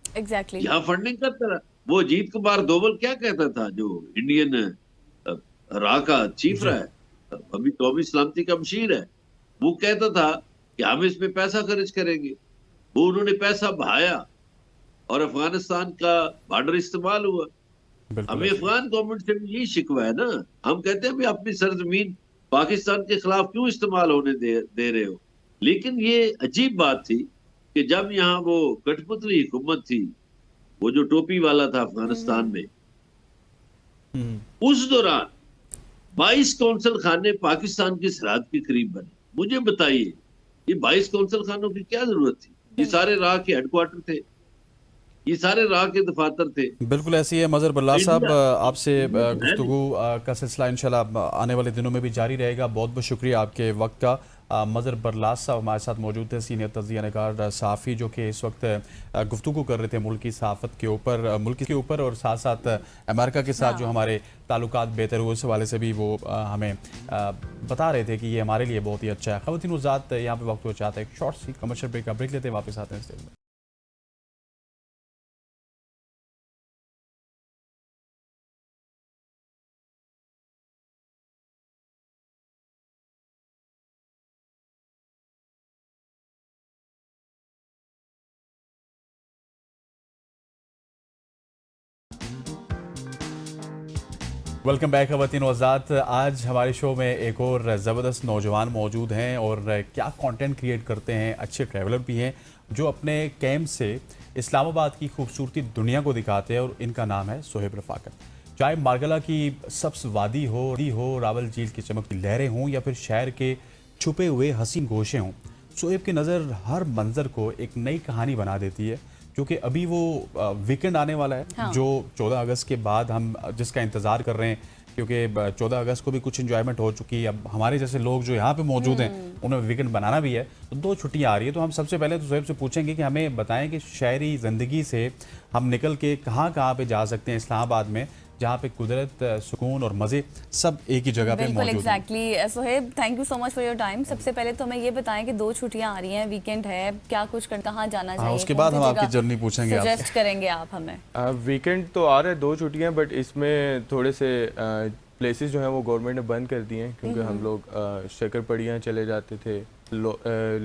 एग्जैक्टली यहाँ फंडिंग करता रहा। वो अजीत कुमार दोवल क्या कहता था, जो इंडियन रा का चीफ रहा है, अभी कौमी सलामती का मशीर है, वो कहता था कि हम इसमें पैसा खर्च करेंगे। वो उन्होंने पैसा बहाया और अफगानिस्तान का बॉर्डर इस्तेमाल हुआ। हमें अफगान गवर्नमेंट से भी यही शिकवा है ना। हम कहते हैं अपनी सरजमीन पाकिस्तान के खिलाफ क्यों इस्तेमाल होने दे रहे हो। लेकिन ये अजीब बात थी कि जब यहाँ वो कठपुतली हुकूमत थी, वो जो टोपी वाला था अफगानिस्तान में, उस दौरान 22 कौंसल खाने पाकिस्तान की सरहद के करीब बने। मुझे बताइए, ये 22 कौंसल खानों की क्या जरूरत थी? ये सारे राह के हेडक्वार्टर थे, ये सारे राह के दफातर थे। बिल्कुल ऐसी है। मजहर बल्ला साहब, आपसे गुफ्तगू का सिलसिला इंशाल्लाह आने वाले दिनों में भी जारी रहेगा। बहुत बहुत शुक्रिया आपके वक्त का। मजहर बरलास साहब हमारे साथ मौजूद थे, सीनियर तज्जिया निगार सहाफ़ी, जो कि इस वक्त गुफ्तगू कर रहे थे मुल्क की सहाफ़त के ऊपर और साथ साथ अमेरिका के साथ जो हमारे ताल्लुकात बेहतर हुए उस हवाले से भी वो हमें बता रहे थे कि ये हमारे लिए बहुत ही अच्छा है। ख़वातीन उज़ात यहाँ पे वक्त हो चाहता है एक शॉर्ट सी कमर्शियल ब्रेक लेते हैं, वापस आते हैं स्टेज में। वेलकम बैक ख़वातीन वज़ात। आज हमारे शो में एक और ज़बरदस्त नौजवान मौजूद हैं और क्या कंटेंट क्रिएट करते हैं, अच्छे ट्रैवलर भी हैं, जो अपने कैंप से इस्लामाबाद की खूबसूरती दुनिया को दिखाते हैं। और इनका नाम है सोहेब रफ़ाकत। चाहे मार्गला की सब्ज़ वादी हो, रावल झील की चमकती लहरें हों या फिर शहर के छुपे हुए हसीन गोशे हों, शोएब की नज़र हर मंजर को एक नई कहानी बना देती है, क्योंकि अभी वो वीकेंड आने वाला है, हाँ। जो 14 अगस्त के बाद हम जिसका इंतज़ार कर रहे हैं, क्योंकि 14 अगस्त को भी कुछ इंजॉयमेंट हो चुकी है। अब हमारे जैसे लोग जो यहाँ पे मौजूद हैं उन्हें वीकेंड बनाना भी है, तो 2 छुट्टियाँ आ रही है। तो हम सबसे पहले तो शोएब से पूछेंगे कि हमें बताएं कि शहरी ज़िंदगी से हम निकल के कहाँ कहाँ पे जा सकते हैं इस्लामाबाद में, जहाँ पे कुदरत, सुकून और मज़े सब एक ही जगह पे बिल्कुल मौजूद हैं। Exactly Sohaib, thank you so much for your time. सबसे पहले तो हमें ये बताएं कि 2 छुट्टियां आ रही हैं, वीकेंड है, क्या कुछ कर कहाँ जाना चाहिए, उसके कौन बाद सी हम आपकी जगह जर्नी पूछेंगे आपसे। सजेस्ट करेंगे आप हमें? वीकेंड तो आ रहा है, 2 छुट्टियां, बट इसमें थोड़े से प्लेसेस जो हैं वो गवर्नमेंट ने बंद कर दिए हैं, क्योंकि हम लोग शक्करपड़ियाँ चले जाते थे,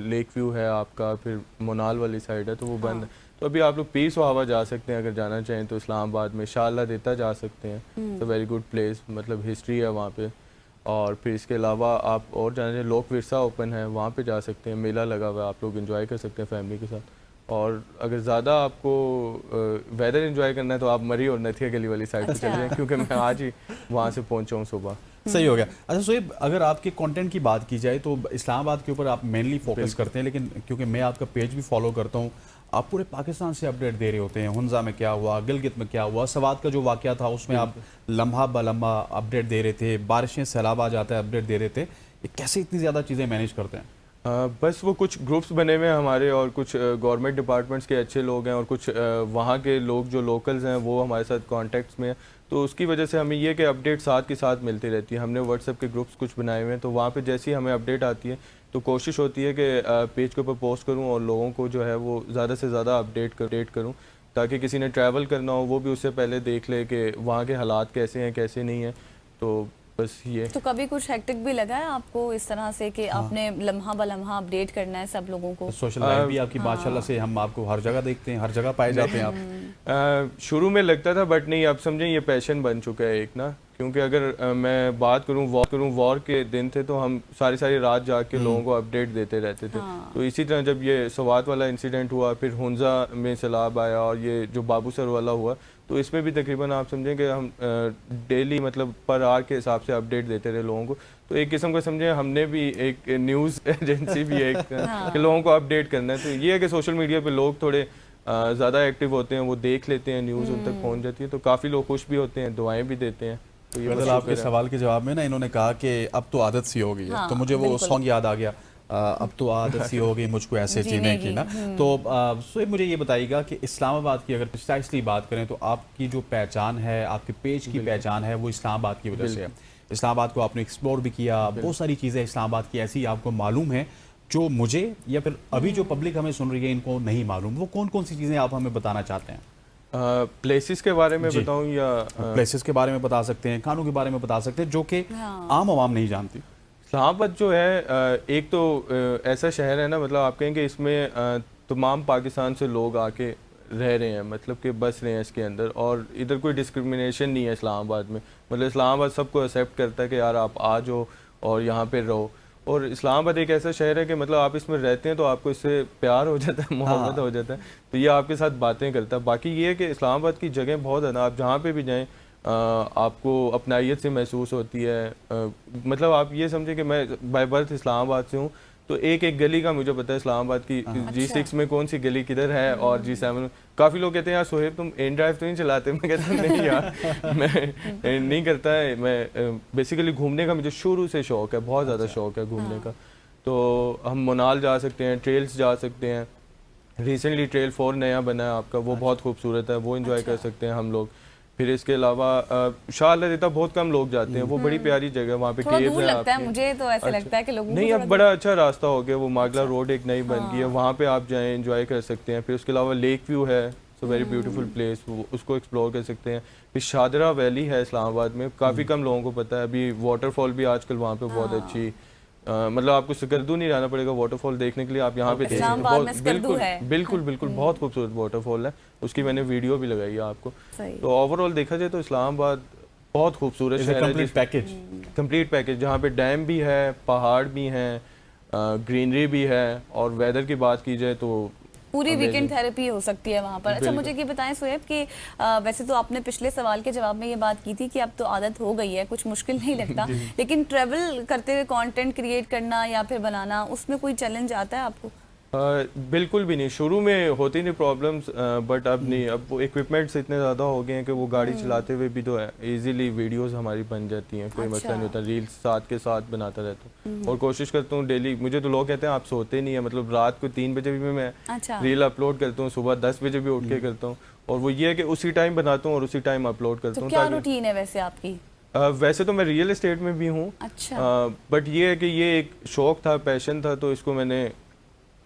लेक व्यू है आपका, फिर मोनाल वाली साइड है, तो वो बंद है। तो अभी आप लोग पीर सुहावा जा सकते हैं, अगर जाना चाहें तो इस्लामाबाद में शाला देता जा सकते हैं, तो वेरी गुड प्लेस, मतलब हिस्ट्री है वहाँ पे। और फिर इसके अलावा आप और जाना चाहें, लोक विरसा ओपन है, वहाँ पे जा सकते हैं, मेला लगा हुआ है, आप लोग एंजॉय कर सकते हैं फैमिली के साथ। और अगर ज़्यादा आपको वेदर एंजॉय करना है तो आप मरी और नथिया गली वाली साइड पे चले जाएं, क्योंकि मैं आज ही वहाँ से पहुँचा हूँ सुबह। सही हो गया। अच्छा शोएब, अगर आपके कंटेंट की बात की जाए तो इस्लामाबाद के ऊपर आप मेनली फोकस करते हैं, लेकिन क्योंकि मैं आपका पेज भी फॉलो करता हूँ, आप पूरे पाकिस्तान से अपडेट दे रहे होते हैं। हुंजा में क्या हुआ, गिलगित में क्या हुआ, सवात का जो वाकया था उसमें आप लम्हा ब लम्हा अपडेट दे रहे थे, बारिशें, सैलाब आ जाता है, अपडेट दे रहे थे। ये कैसे इतनी ज़्यादा चीज़ें मैनेज करते हैं? बस वो कुछ ग्रुप्स बने हुए हैं हमारे, और कुछ गवर्नमेंट डिपार्टमेंट्स के अच्छे लोग हैं, और कुछ वहाँ के लोग जो लोकल्स हैं वो हमारे साथ कॉन्टैक्ट्स में हैं, तो उसकी वजह से हमें ये कि अपडेट साथ के साथ मिलती रहती है। हमने व्हाट्सएप के ग्रुप्स कुछ बनाए हुए हैं, तो वहाँ पे जैसी हमें अपडेट आती है तो कोशिश होती है कि पेज के ऊपर पोस्ट करूँ और लोगों को जो है वो ज़्यादा से ज़्यादा अपडेट करूँ, ताकि किसी ने ट्रैवल करना हो वो भी उससे पहले देख ले कि वहाँ के हालात कैसे हैं, कैसे नहीं हैं। तो बस ये। तो कभी कुछ हेक्टिक भी लगा है आपको इस तरह से कि आपने लम्हा ब लम्हा अपडेट करना है सब लोगों को? सोशल लाइफ भी आपकी माशाल्लाह से, हम आपको हर जगह देखते हैं, हर जगह पाए जाते हैं आप। शुरू में लगता था, बट नहीं, अब समझें ये पैशन बन चुका है एक ना, क्योंकि अगर मैं बात करूं वॉर के दिन थे तो हम सारी रात जाग के लोगों को अपडेट देते रहते थे। तो इसी तरह जब ये सवात वाला इंसिडेंट हुआ, फिर हुंजा में सैलाब आया, और ये जो बाबू सर वाला हुआ, तो इसमें भी तकरीबन आप समझें कि हम डेली मतलब पर आवर के हिसाब से अपडेट देते रहे लोगों को। तो एक किस्म का समझें हमने भी एक न्यूज़ एजेंसी भी एक कि लोगों को अपडेट करना है। तो ये है कि सोशल मीडिया पे लोग थोड़े ज़्यादा एक्टिव होते हैं, वो देख लेते हैं, न्यूज़ उन तक पहुंच जाती है, तो काफ़ी लोग खुश भी होते हैं, दुआएं भी देते हैं। तो ये मतलब आपके सवाल के जवाब में ना इन्होंने कहा कि अब तो आदत सी हो गई है, तो मुझे वो सॉन्ग याद आ गया, अब तो आदत सी हो गई मुझको ऐसे जीने की ना। तो शोएब मुझे ये बताइएगा कि इस्लामाबाद की अगर प्रिसाइसली बात करें तो आपकी जो पहचान है, आपके पेज की पहचान है, वो इस्लामाबाद की वजह से है। इस्लामाबाद को आपने एक्सप्लोर भी किया, बहुत सारी चीज़ें इस्लामाबाद की ऐसी आपको मालूम है जो मुझे या फिर अभी जो पब्लिक हमें सुन रही है इनको नहीं मालूम। वो कौन कौन सी चीज़ें आप हमें बताना चाहते हैं? प्लेसेस के बारे में बताऊं या प्लेसेस के बारे में बता सकते हैं, खानों के बारे में बता सकते हैं, जो कि आम आवाम नहीं जानती। इस्लामाबाद जो है एक तो ऐसा शहर है ना, मतलब आप कहें कि इसमें तमाम पाकिस्तान से लोग आके रह रहे हैं, मतलब कि बस रहे हैं इसके अंदर, और इधर कोई डिस्क्रिमिनेशन नहीं है इस्लामाबाद में। मतलब इस्लामाबाद सबको एक्सेप्ट करता है कि यार आप आ जाओ और यहाँ पे रहो। और इस्लामाबाद एक ऐसा शहर है कि मतलब आप इसमें रहते हैं तो आपको इससे प्यार हो जाता है, मोहब्बत हो जाता है, तो ये आपके साथ बातें करता है। बाकी ये है कि इस्लामाबाद की जगह बहुत है ना, आप जहाँ पे भी जाएं आपको अपनाइयत से महसूस होती है। मतलब आप ये समझे कि मैं बाय बर्थ इस्लामाबाद से हूँ, तो एक एक गली का मुझे पता है इस्लामाबाद की, G6 में कौन सी गली किधर है, और G7 में। काफ़ी लोग कहते हैं यार सोहेब तुम इन ड्राइव तो नहीं चलाते, मैं कहता हूँ नहीं यार मैं नहीं करता है, मैं बेसिकली घूमने का मुझे शुरू से शौक़ है, बहुत ज़्यादा शौक़ है घूमने का। तो हम मोनाल जा सकते हैं, ट्रेल्स जा सकते हैं, रिसेंटली ट्रेल 4 नया बना है आपका, वो बहुत खूबसूरत है, वो इंजॉय कर सकते हैं हम लोग। फिर इसके अलावा शाह देता बहुत कम लोग जाते हैं, वो बड़ी प्यारी जगह, वहाँ पे केव्स है लगता है मुझे तो ऐसे लगता है कि लोगों नहीं, अब बड़ा अच्छा रास्ता हो गया, वो मागला रोड एक नई बन गई है, वहाँ पे आप जाएं एंजॉय कर सकते हैं। फिर उसके अलावा लेक व्यू है, सो वेरी ब्यूटीफुल प्लेस, उसको एक्सप्लोर कर सकते हैं। फिर शादरा वैली है इस्लामाबाद में, काफ़ी कम लोगों को पता है, अभी वाटरफॉल भी आजकल वहाँ पे बहुत अच्छी, मतलब आपको सकरदू नहीं जाना पड़ेगा वाटरफॉल देखने के लिए, आप यहाँ पे देख सकते हैं। बिल्कुल बहुत खूबसूरत वाटरफॉल है, उसकी मैंने वीडियो भी लगाई है आपको। तो ओवरऑल देखा जाए तो इस्लामाबाद बहुत खूबसूरत शहर है, कंप्लीट पैकेज, जहाँ पे डैम भी है, पहाड़ भी हैं, ग्रीनरी भी है, और वेदर की बात की जाए तो पूरी amazing। वीकेंड थेरेपी हो सकती है वहाँ पर। अच्छा, मुझे ये बताएं सोएब कि वैसे तो आपने पिछले सवाल के जवाब में ये बात की थी कि अब तो आदत हो गई है, कुछ मुश्किल नहीं लगता, लेकिन ट्रैवल करते हुए कंटेंट क्रिएट करना या फिर बनाना, उसमें कोई चैलेंज आता है आपको? बिल्कुल भी नहीं, शुरू में होती नहीं प्रॉब्लम्स, बट अब नहीं, अब वो इक्विपमेंट्स इतने ज़्यादा हो गए हैं कि वो गाड़ी चलाते हुए भी तो इजीली वीडियोस हमारी बन जाती हैं, कोई मसला नहीं होता। रील्स साथ के साथ बनाता रहता हूँ और कोशिश करता हूँ डेली। मुझे तो लोग कहते हैं आप सोते नहीं है, मतलब रात को 3 बजे भी मैं रील अपलोड करता हूँ, सुबह 10 बजे भी उठ के करता हूँ, और वो ये है कि उसी टाइम बनाता हूँ और उसी टाइम अपलोड करता हूँ। क्या रूटीन है वैसे आपकी? वैसे तो मैं रियल एस्टेट में भी हूँ, बट ये है कि ये एक शौक था, पैशन था, तो इसको मैंने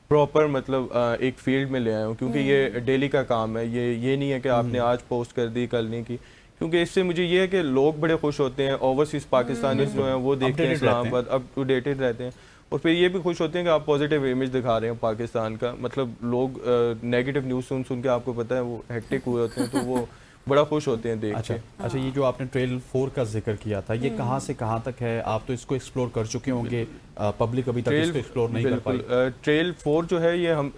प्रॉपर मतलब एक फील्ड में ले आया हूँ, क्योंकि ये डेली का काम है। ये नहीं है कि आपने आज पोस्ट कर दी कल नहीं की, क्योंकि इससे मुझे ये है कि लोग बड़े खुश होते हैं, ओवरसीज पाकिस्तानी जो हैं वो देखते हैं इस्लामाबाद, अप टू डेटेड रहते हैं, और फिर ये भी खुश होते हैं कि आप पॉजिटिव इमेज दिखा रहे हैं पाकिस्तान का। मतलब लोग नेगेटिव न्यूज़ सुन के आपको पता है वो हेक्टिक हुए होते हैं, तो वो बड़ा खुश होते हैं देख के। अच्छा, ये जो आपने ट्रेल 4 का जिक्र किया था, ये कहाँ से कहाँ तक है? आप तो इसको एक्सप्लोर कर चुके होंगे, पब्लिक अभी तक इसको एक्सप्लोर नहीं कर पाई। ट्रेल 4 जो है ये हम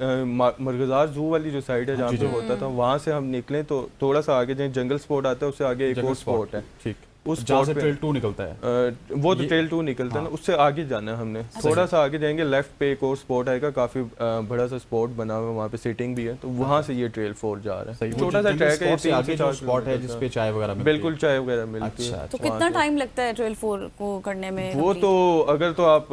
मरगजार जू वाली जो साइड है जहाँ पे होता था, वहाँ से हम निकले तो थोड़ा सा आगे जहाँ जंगल स्पॉट आता है उससे आगे एक और स्पॉट है, ठीक, उस जहाँ से ट्रेल 2 निकलता है, वो तो ट्रेल 2 निकलता है ना, उससे आगे जाना है हमने। थोड़ा सा आगे जाएंगे, लेफ्ट पे एक और स्पॉट आएगा, काफी बड़ा सा स्पॉट बना हुआ है, वहाँ पे सिटिंग भी है, तो वहाँ से ये ट्रेल 4 जा रहा है। छोटा सा ट्रैक है, इससे आगे जो स्पॉट है जिसपे चाय वगैरह मिलती है। बिल्कुल, चाय वगैरह मिलती है। तो कितना टाइम लगता है ट्रेल 4 को करने में? वो तो अगर तो आप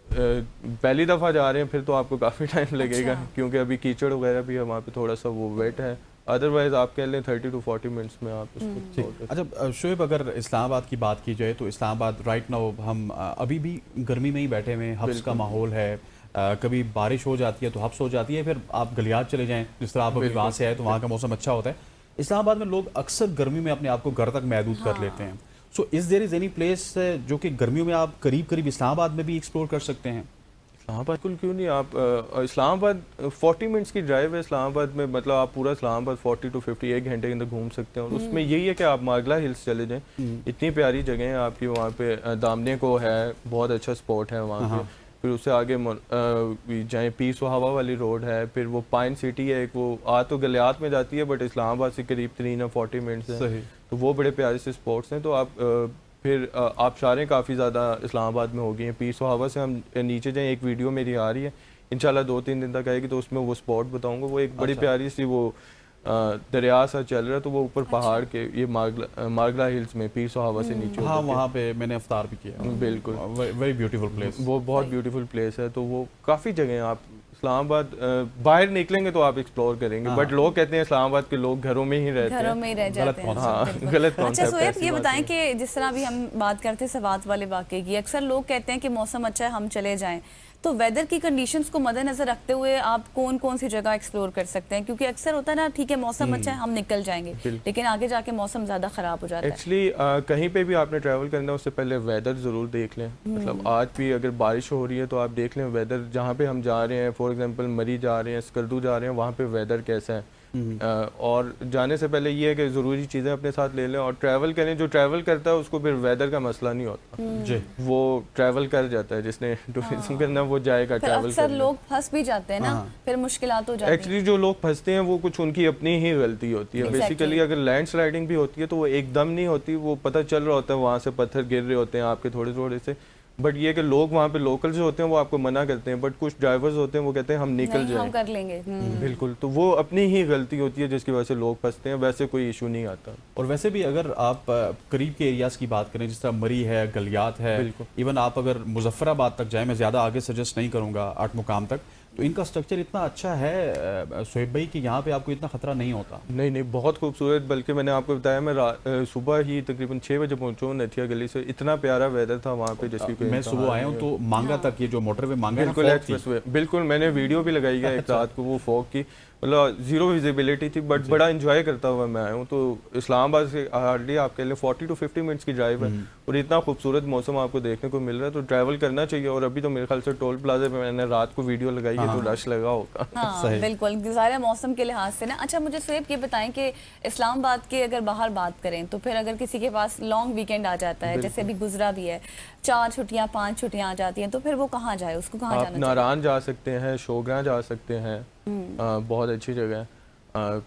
पहली दफा जा रहे हैं फिर तो आपको काफी टाइम लगेगा, क्योंकि अभी कीचड़ वगैरह भी है वहाँ पे, थोड़ा सा वो वेट है। अदरवाइज आप कह लें 30 to 40 मिनट्स में आप उसको। अच्छा शोएब, अगर इस्लामाबाद की बात की जाए तो इस्लामाबाद राइट नाउ हम अभी भी गर्मी में ही बैठे हुए हैं, हब्स का माहौल है, कभी बारिश हो जाती है तो हब्स हो जाती है, फिर आप गलियात चले जाएं, जिस तरह आप अभी वहाँ से आए तो वहाँ का मौसम अच्छा होता है। इस्लामाबाद में लोग अक्सर गर्मी में अपने आप को घर तक महदूद कर लेते हैं। So is there is any place जो कि गर्मियों में आप करीब करीब इस्लामाबाद में भी एक्सप्लोर कर सकते हैं? इस्लामाबाद क्यों नहीं, आप इस्लामाबाद 40 मिनट्स की ड्राइव है इस्लामाबाद में, मतलब आप पूरा इस्लामाबाद 40 to 50 1 घंटे के अंदर घूम सकते हैं। और उसमें यही है कि आप मागला हिल्स चले जाएं, इतनी प्यारी जगह है आपकी वहाँ पे। दामने को है, बहुत अच्छा स्पॉट है वहाँ पे। फिर उससे आगे जाएँ, पीस व हवा वाली रोड है, फिर वो पाइन सिटी है एक, वो आ तो गलियात में जाती है बट इस्लामाबाद से करीब 3 या 40 मिनट्स है, तो वो बड़े प्यारे से स्पॉट्स हैं। तो आप फिर आबशारें काफ़ी ज़्यादा इस्लामाबाद में हो गई हैं। पीस व हवा से हम नीचे जाएँ, एक वीडियो मेरी आ रही है, इंशाल्लाह 2-3 दिन तक आएगी, तो उसमें वो स्पॉट बताऊंगा। वो एक बड़ी प्यारी सी वो दरिया सा चल रहा है, तो वो ऊपर पहाड़ के ये मारगला हिल्स में पीस व हवा से नीचे। हाँ, वहाँ पे मैंने अफ्तार भी किया। बिल्कुल, वेरी ब्यूटीफुल प्लेस, वो बहुत ब्यूटीफुल प्लेस है। तो वो काफ़ी जगह हैं, आप इस्लामाबाद बाहर निकलेंगे तो आप एक्सप्लोर करेंगे, बट लोग कहते हैं इस्लामाबाद के लोग घरों में ही रहते हैं, घरों में ही रह जाते हैं। हाँ, गलत कॉन्सेप्ट। अच्छा सोएब, ये बताएं कि जिस तरह अभी हम बात करते हैं सवात वाले वाक़े की, अक्सर लोग कहते हैं कि मौसम अच्छा है हम चले जाएं, तो वेदर की कंडीशंस को मद्देनजर रखते हुए आप कौन कौन सी जगह एक्सप्लोर कर सकते हैं? क्योंकि अक्सर होता है ना, ठीक है मौसम अच्छा है हम निकल जाएंगे, लेकिन आगे जाके मौसम ज़्यादा ख़राब हो जाता है। एक्चुअली कहीं पे भी आपने ट्रैवल करना है उससे पहले वेदर ज़रूर देख लें। मतलब आज भी अगर बारिश हो रही है तो आप देख लें वेदर, जहाँ पे हम जा रहे हैं, फॉर एग्जांपल मरी जा रहे हैं, स्कर्दू जा रहे हैं, वहाँ पे वेदर कैसा है। और जाने से पहले ये है कि ज़रूरी चीज़ें अपने साथ ले लें और ट्रैवल करें। जो ट्रैवल करता है उसको फिर वेदर का मसला नहीं होता जी, वो ट्रैवल कर जाता है। जिसने टूरिज्म करना वो जाएगा ट्रैवल। अक्सर लोग फंस भी जाते हैं ना, फिर मुश्किलात हो जाती हैं। एक्चुअली जो लोग फंसते हैं वो कुछ उनकी अपनी ही गलती होती है। बेसिकली अगर लैंडस्लाइडिंग भी होती है तो वो एकदम नहीं होती, वो पता चल रहा होता है, वहाँ से पत्थर गिर रहे होते हैं आपके थोड़े थोड़े से, बट ये कि लोग वहाँ पे लोकल जो होते हैं वो आपको मना करते हैं, बट कुछ ड्राइवर्स होते हैं वो कहते हैं हम निकल जाएं, हम कर लेंगे। बिल्कुल, तो वो अपनी ही गलती होती है जिसकी वजह से लोग फंसते हैं, वैसे कोई इशू नहीं आता। और वैसे भी अगर आप करीब के एरियाज़ की बात करें, जिस तरह मरी है, गलियात है, इवन आप अगर मुजफ्फराबाद तक जाएं, मैं ज़्यादा आगे सजेस्ट नहीं करूँगा, 8 मुकाम तक, तो इनका स्ट्रक्चर इतना अच्छा है सोएब भाई कि यहाँ पे आपको इतना खतरा नहीं होता। नहीं, बहुत खूबसूरत, बल्कि मैंने आपको बताया मैं सुबह ही तकरीबन 6 बजे पहुँचा हूँ नथिया गली से, इतना प्यारा वेदर था वहाँ पे जिसकी कोई। मैं सुबह आया हूँ तो मांगा तक, ये जो मोटरवे मांगा बिल्कुल एक्सप्रेसवे, बिल्कुल मैंने वीडियो भी लगाई है एक रात को, वो फॉग की मतलब जीरो विजिबिलिटी थी, बट बड़ा इंजॉय करता हुआ मैं आया हूँ। तो इस्लामाबाद से हार्डली आप कह लें 40 to 50 मिनट्स की ड्राइव है, और इतना खूबसूरत मौसम आपको देखने को मिल रहा है, तो ट्रैवल करना चाहिए। और अभी तो मेरे ख्याल से टोल प्लाजा पे मैंने रात को वीडियो लगाई है, तो रश लगा होगा। हाँ सही। बिल्कुल, ज़ाहिर मौसम के लिहाज से ना। अच्छा मुझे शोएब ये बताएं कि इस्लामाबाद के अगर बाहर बात करें तो फिर अगर किसी के पास लॉन्ग वीकेंड आ जाता है, जैसे अभी गुजरा भी है, 4 छुट्टियां 5 छुट्टियां आ जाती हैं, तो फिर वो कहाँ जाए, उसको कहाँ आप जाना चाहिए? नारायण जा सकते हैं, शोगरा जा सकते हैं, बहुत अच्छी जगह है।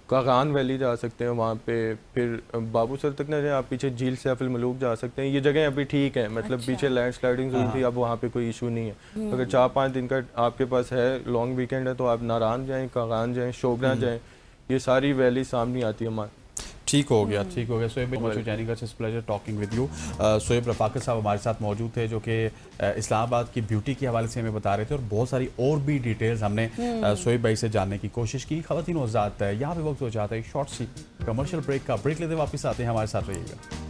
कागान वैली जा सकते हैं वहाँ पे, फिर बाबू सर तक ना जाए आप, पीछे झील सैफुल मलूक जा सकते हैं। ये जगह अभी ठीक है, मतलब अच्छा। पीछे लैंडस्लाइडिंग हुई थी, अब वहाँ पे कोई इशू नहीं है। अगर 4-5 दिन का आपके पास है, लॉन्ग वीकेंड है, तो आप नारायण जाएं, कागान जाएं, शोगरा जाएं, ये सारी वैली सामने आती है हमारे। ठीक हो गया, ठीक हो गया। Shoaib it's pleasure talking with you. Shoaib Rafaqat साहब हमारे साथ मौजूद थे, जो कि इस्लामाबाद की ब्यूटी के हवाले से हमें बता रहे थे, और बहुत सारी और भी डिटेल्स हमने सोएब भाई से जानने की कोशिश की। ख़वातीन और हज़रात, यहाँ पे वक्त हो जाता है एक शॉर्ट सी कमर्शियल ब्रेक का। ब्रेक लेते वापस आते हैं, हमारे साथ रहिएगा।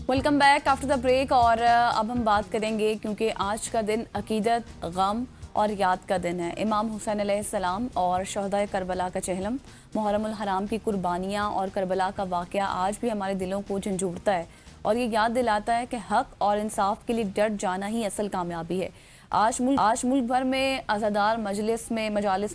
Welcome back after the break. और अब हम बात करेंगे, क्योंकि आज का दिन अकीदत, गम और याद का दिन है। इमाम हुसैन अलैहिस्सलाम और शहदाए करबला का चहलम, मुहर्रमुल हराम की कुर्बानियाँ और करबला का वाक़या आज भी हमारे दिलों को झंझोड़ता है और ये याद दिलाता है कि हक़ और इंसाफ के लिए डट जाना ही असल कामयाबी है। आज मुल्क भर में अज़ादार मजालिस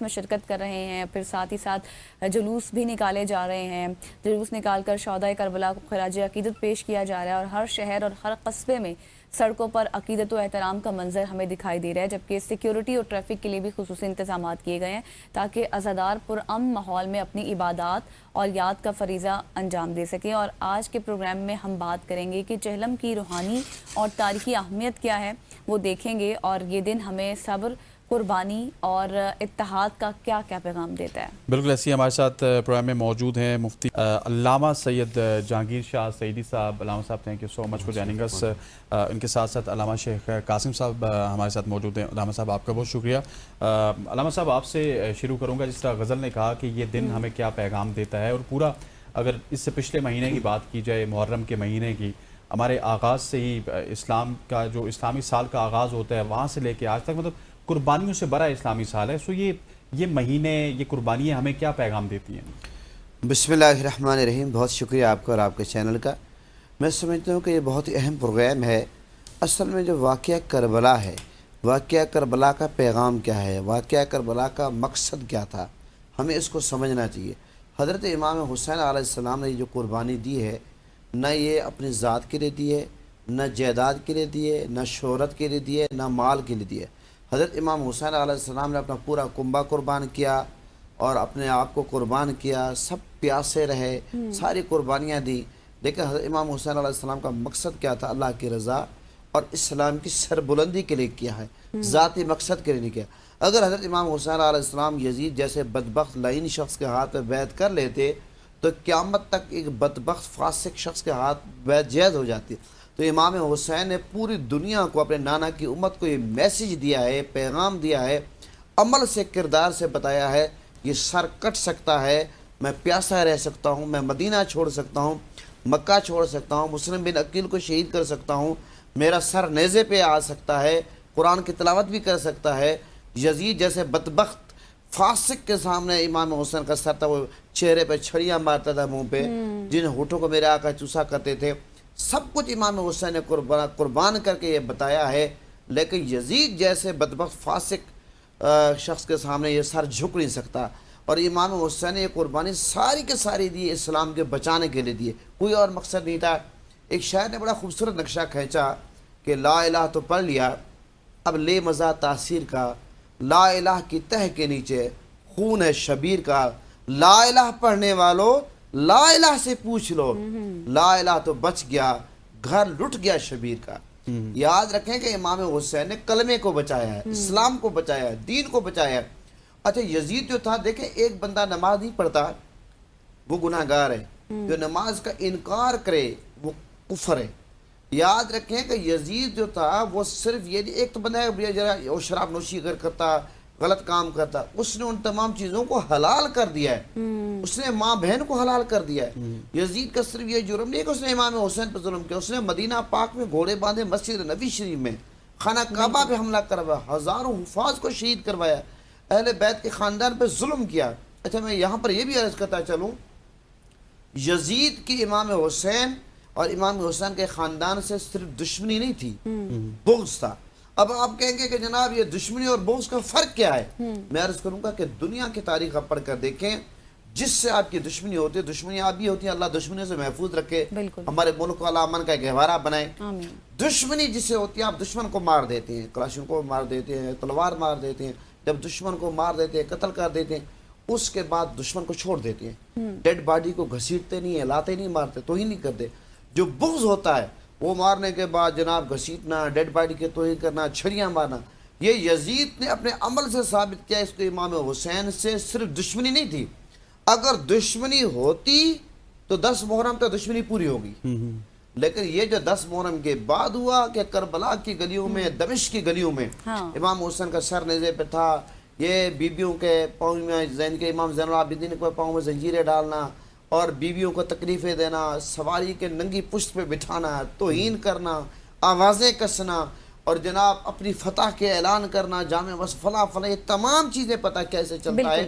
में शिरकत कर रहे हैं, फिर साथ ही साथ जुलूस भी निकाले जा रहे हैं। जुलूस निकाल कर शहदाए करबला को खराज अकीदत पेश किया जा रहा है, और हर शहर और हर कस्बे में सड़कों पर अकीदत व एहतराम का मंजर हमें दिखाई दे रहा है, जबकि सिक्योरिटी और ट्रैफिक के लिए भी खुसूसी इंतजाम किए गए हैं, ताकि अज़ादार पुरअमन माहौल में अपनी इबादत और याद का फरीज़ा अंजाम दे सकें। और आज के प्रोग्राम में हम बात करेंगे कि चहलम की रूहानी और तारीखी अहमियत क्या है, वो देखेंगे, और ये दिन हमें सब्र, कुर्बानी और इत्तेहाद का क्या क्या पैगाम देता है। बिल्कुल ऐसे ही हमारे साथ प्रोग्राम में मौजूद हैं मुफ्ती अल्लामा सैयद जहांगीर शाह सईदी साहब। अल्लामा साहब, thank you so much for joining us. इनके साथ साथ अल्लामा शेख कासिम साहब हमारे साथ मौजूद हैं। अल्लामा साहब, आपका बहुत शुक्रिया। अल्लामा साहब, आपसे शुरू करूँगा। जिस तरह गज़ल ने कहा कि ये दिन हमें क्या पैगाम देता है, और पूरा अगर इससे पिछले महीने की बात की जाए, मुहर्रम के महीने की, हमारे आगाज़ से ही इस्लाम का जो इस्लामी साल का आगाज़ होता है, वहाँ से लेके आज तक, मतलब कुर्बानियों से बड़ा इस्लामी साल है। सो ये महीने, ये कुर्बानियाँ हमें क्या पैगाम देती हैं? बिस्मिल्लाहिर्रहमानिर्रहीम। बहुत शुक्रिया आपका और आपके चैनल का। मैं समझता हूँ कि ये बहुत ही अहम प्रोग्राम है। असल में जो वाक़या करबला है, वाक़या करबला का पैगाम क्या है, वाक़या करबला का मकसद क्या था, हमें इसको समझना चाहिए। हज़रत इमाम हुसैन अलैहिस्सलाम ने जो कुर्बानी दी है, न ये अपनी ज़ात के लिए दी है, न जायदाद के लिए दी है, न शोहरत के लिए दी है, न माल के लिए दी है। हज़रत इमाम हुसैन अलैहिस्सलाम ने अपना पूरा कुंबा कुर्बान किया और अपने आप को कुर्बान किया, सब प्यासे रहे, सारी कुर्बानियाँ दी। लेकिन हज़रत इमाम हुसैन अलैहिस्सलाम का मकसद क्या था? अल्लाह की रज़ा और इस्लाम की सरबुलंदी के लिए किया है, ज़ाती मकसद के लिए नहीं किया। अगर हज़रत इमाम हुसैन अलैहिस्सलाम यजीद जैसे बदबख्त लाइन शख्स के हाथ में बैत कर लेते, तो क़यामत तक एक बदबख्त फासिक शख्स के हाथ बैत जायज़ हो जाती। तो इमाम हुसैन ने पूरी दुनिया को, अपने नाना की उम्मत को ये मैसेज दिया है, पैगाम दिया है, अमल से, किरदार से बताया है, ये सर कट सकता है, मैं प्यासा रह सकता हूँ, मैं मदीना छोड़ सकता हूँ, मक्का छोड़ सकता हूँ, मुस्लिम बिन अकील को शहीद कर सकता हूँ, मेरा सर नेज़े पे आ सकता है, कुरान की तिलावत भी कर सकता है। यजीद जैसे बदबख्त फासिक के सामने इमाम हुसैन का सर था, वो चेहरे पे छड़ियाँ मारता था, मुँह पे, जिन होठों को मेरे आका चूसा करते थे, सब कुछ इमाम हुसैन ने कुर्बान करके ये बताया है। लेकिन यजीद जैसे बदबख्त फासिक शख्स के सामने ये सर झुक नहीं सकता। और इमाम हुसैन ने ये कुर्बानी सारी के सारी दी, इस्लाम के बचाने के लिए दिए, कोई और मकसद नहीं था। एक शायर ने बड़ा खूबसूरत नक्शा खींचा कि ला इलाह तो पढ़ लिया, अब ले मज़ा तासीर का, ला इलाह की तह के नीचे खून है शबीर का, ला इलाह पढ़ने वालों ला इलाह से पूछ लो, ला इलाह तो बच गया, घर लुट गया शबीर का। याद रखें कि इमाम हुसैन ने कलमे को बचाया है, इस्लाम को बचाया है, दीन को बचाया है। अच्छा, यजीद जो था, देखें, एक बंदा नमाज नहीं पढ़ता वो गुनाहगार है, जो नमाज का इनकार करे वो कुफर है। याद रखें कि यजीद जो था वो सिर्फ ये, एक तो बंदा है वो शराब नोशी अगर करता, गलत काम करता, उसने उन तमाम चीज़ों को हलाल कर दिया है। उसने माँ बहन को हलाल कर दिया है। यजीद का सिर्फ ये जुर्म नहीं कि उसने इमाम हुसैन पर जुल्म किया, उसने मदीना पाक में घोड़े बांधे, मस्जिद नबी शरीफ में, खाना काबा पे हमला करवाया, हज़ारों हुफ़ाज को शहीद करवाया, अहले बैत के ख़ानदान पर जुल्म किया। अच्छा, मैं यहाँ पर यह भी अर्ज़ करता चलूँ, यजीद की इमाम हुसैन और इमाम हुसैन के ख़ानदान से सिर्फ दुश्मनी नहीं थी, बुग़्ज़ था। अब आप कहेंगे कि जनाब ये दुश्मनी और बुग़्ज़ का फ़र्क क्या है? मैं अर्ज़ करूँगा कि दुनिया की तारीख़ आप पढ़ कर देखें, जिससे आपकी दुश्मनी होती है, दुश्मनी आप भी होती है, अल्लाह दुश्मनी से महफूज रखे, हमारे मुल्क को अल्लाह अमन का गहवारा बनाए। दुश्मनी जिससे होती है, आप दुश्मन को मार देते हैं, क्लाशों को मार देते हैं, तलवार मार देते हैं, जब दुश्मन को मार देते हैं, कत्ल कर देते हैं, उसके बाद दुश्मन को छोड़ देते हैं, डेड बॉडी को घसीटते नहीं है, लाते नहीं, मारते तो ही नहीं करते। जो बुग़्ज़ होता है वो मारने के बाद जनाब घसीटना, डेड बॉडी के तोहीन करना, छड़ियाँ मारना, ये यजीद ने अपने अमल से साबित किया। इसको इमाम हुसैन से सिर्फ दुश्मनी नहीं थी, अगर दुश्मनी होती तो 10 मुहर्रम तो दुश्मनी पूरी होगी, लेकिन ये जो 10 मुहर्रम के बाद हुआ कि करबला की गलियों में, दमिश्क की गलियों में इमाम हुसैन का सर नेज़े पे था, ये बीबियों के पाँव में, जैन के इमाम ज़ैनुल आबिदीन के पाँव में जंजीरें डालना और बीबियों को तकलीफ़ें देना, सवारी के नंगी पुश्त पे बिठाना, तौहीन करना, आवाज़ें कसना और जनाब अपनी फतह के ऐलान करना, जामे बस फला फला, ये तमाम चीज़ें पता कैसे चलता है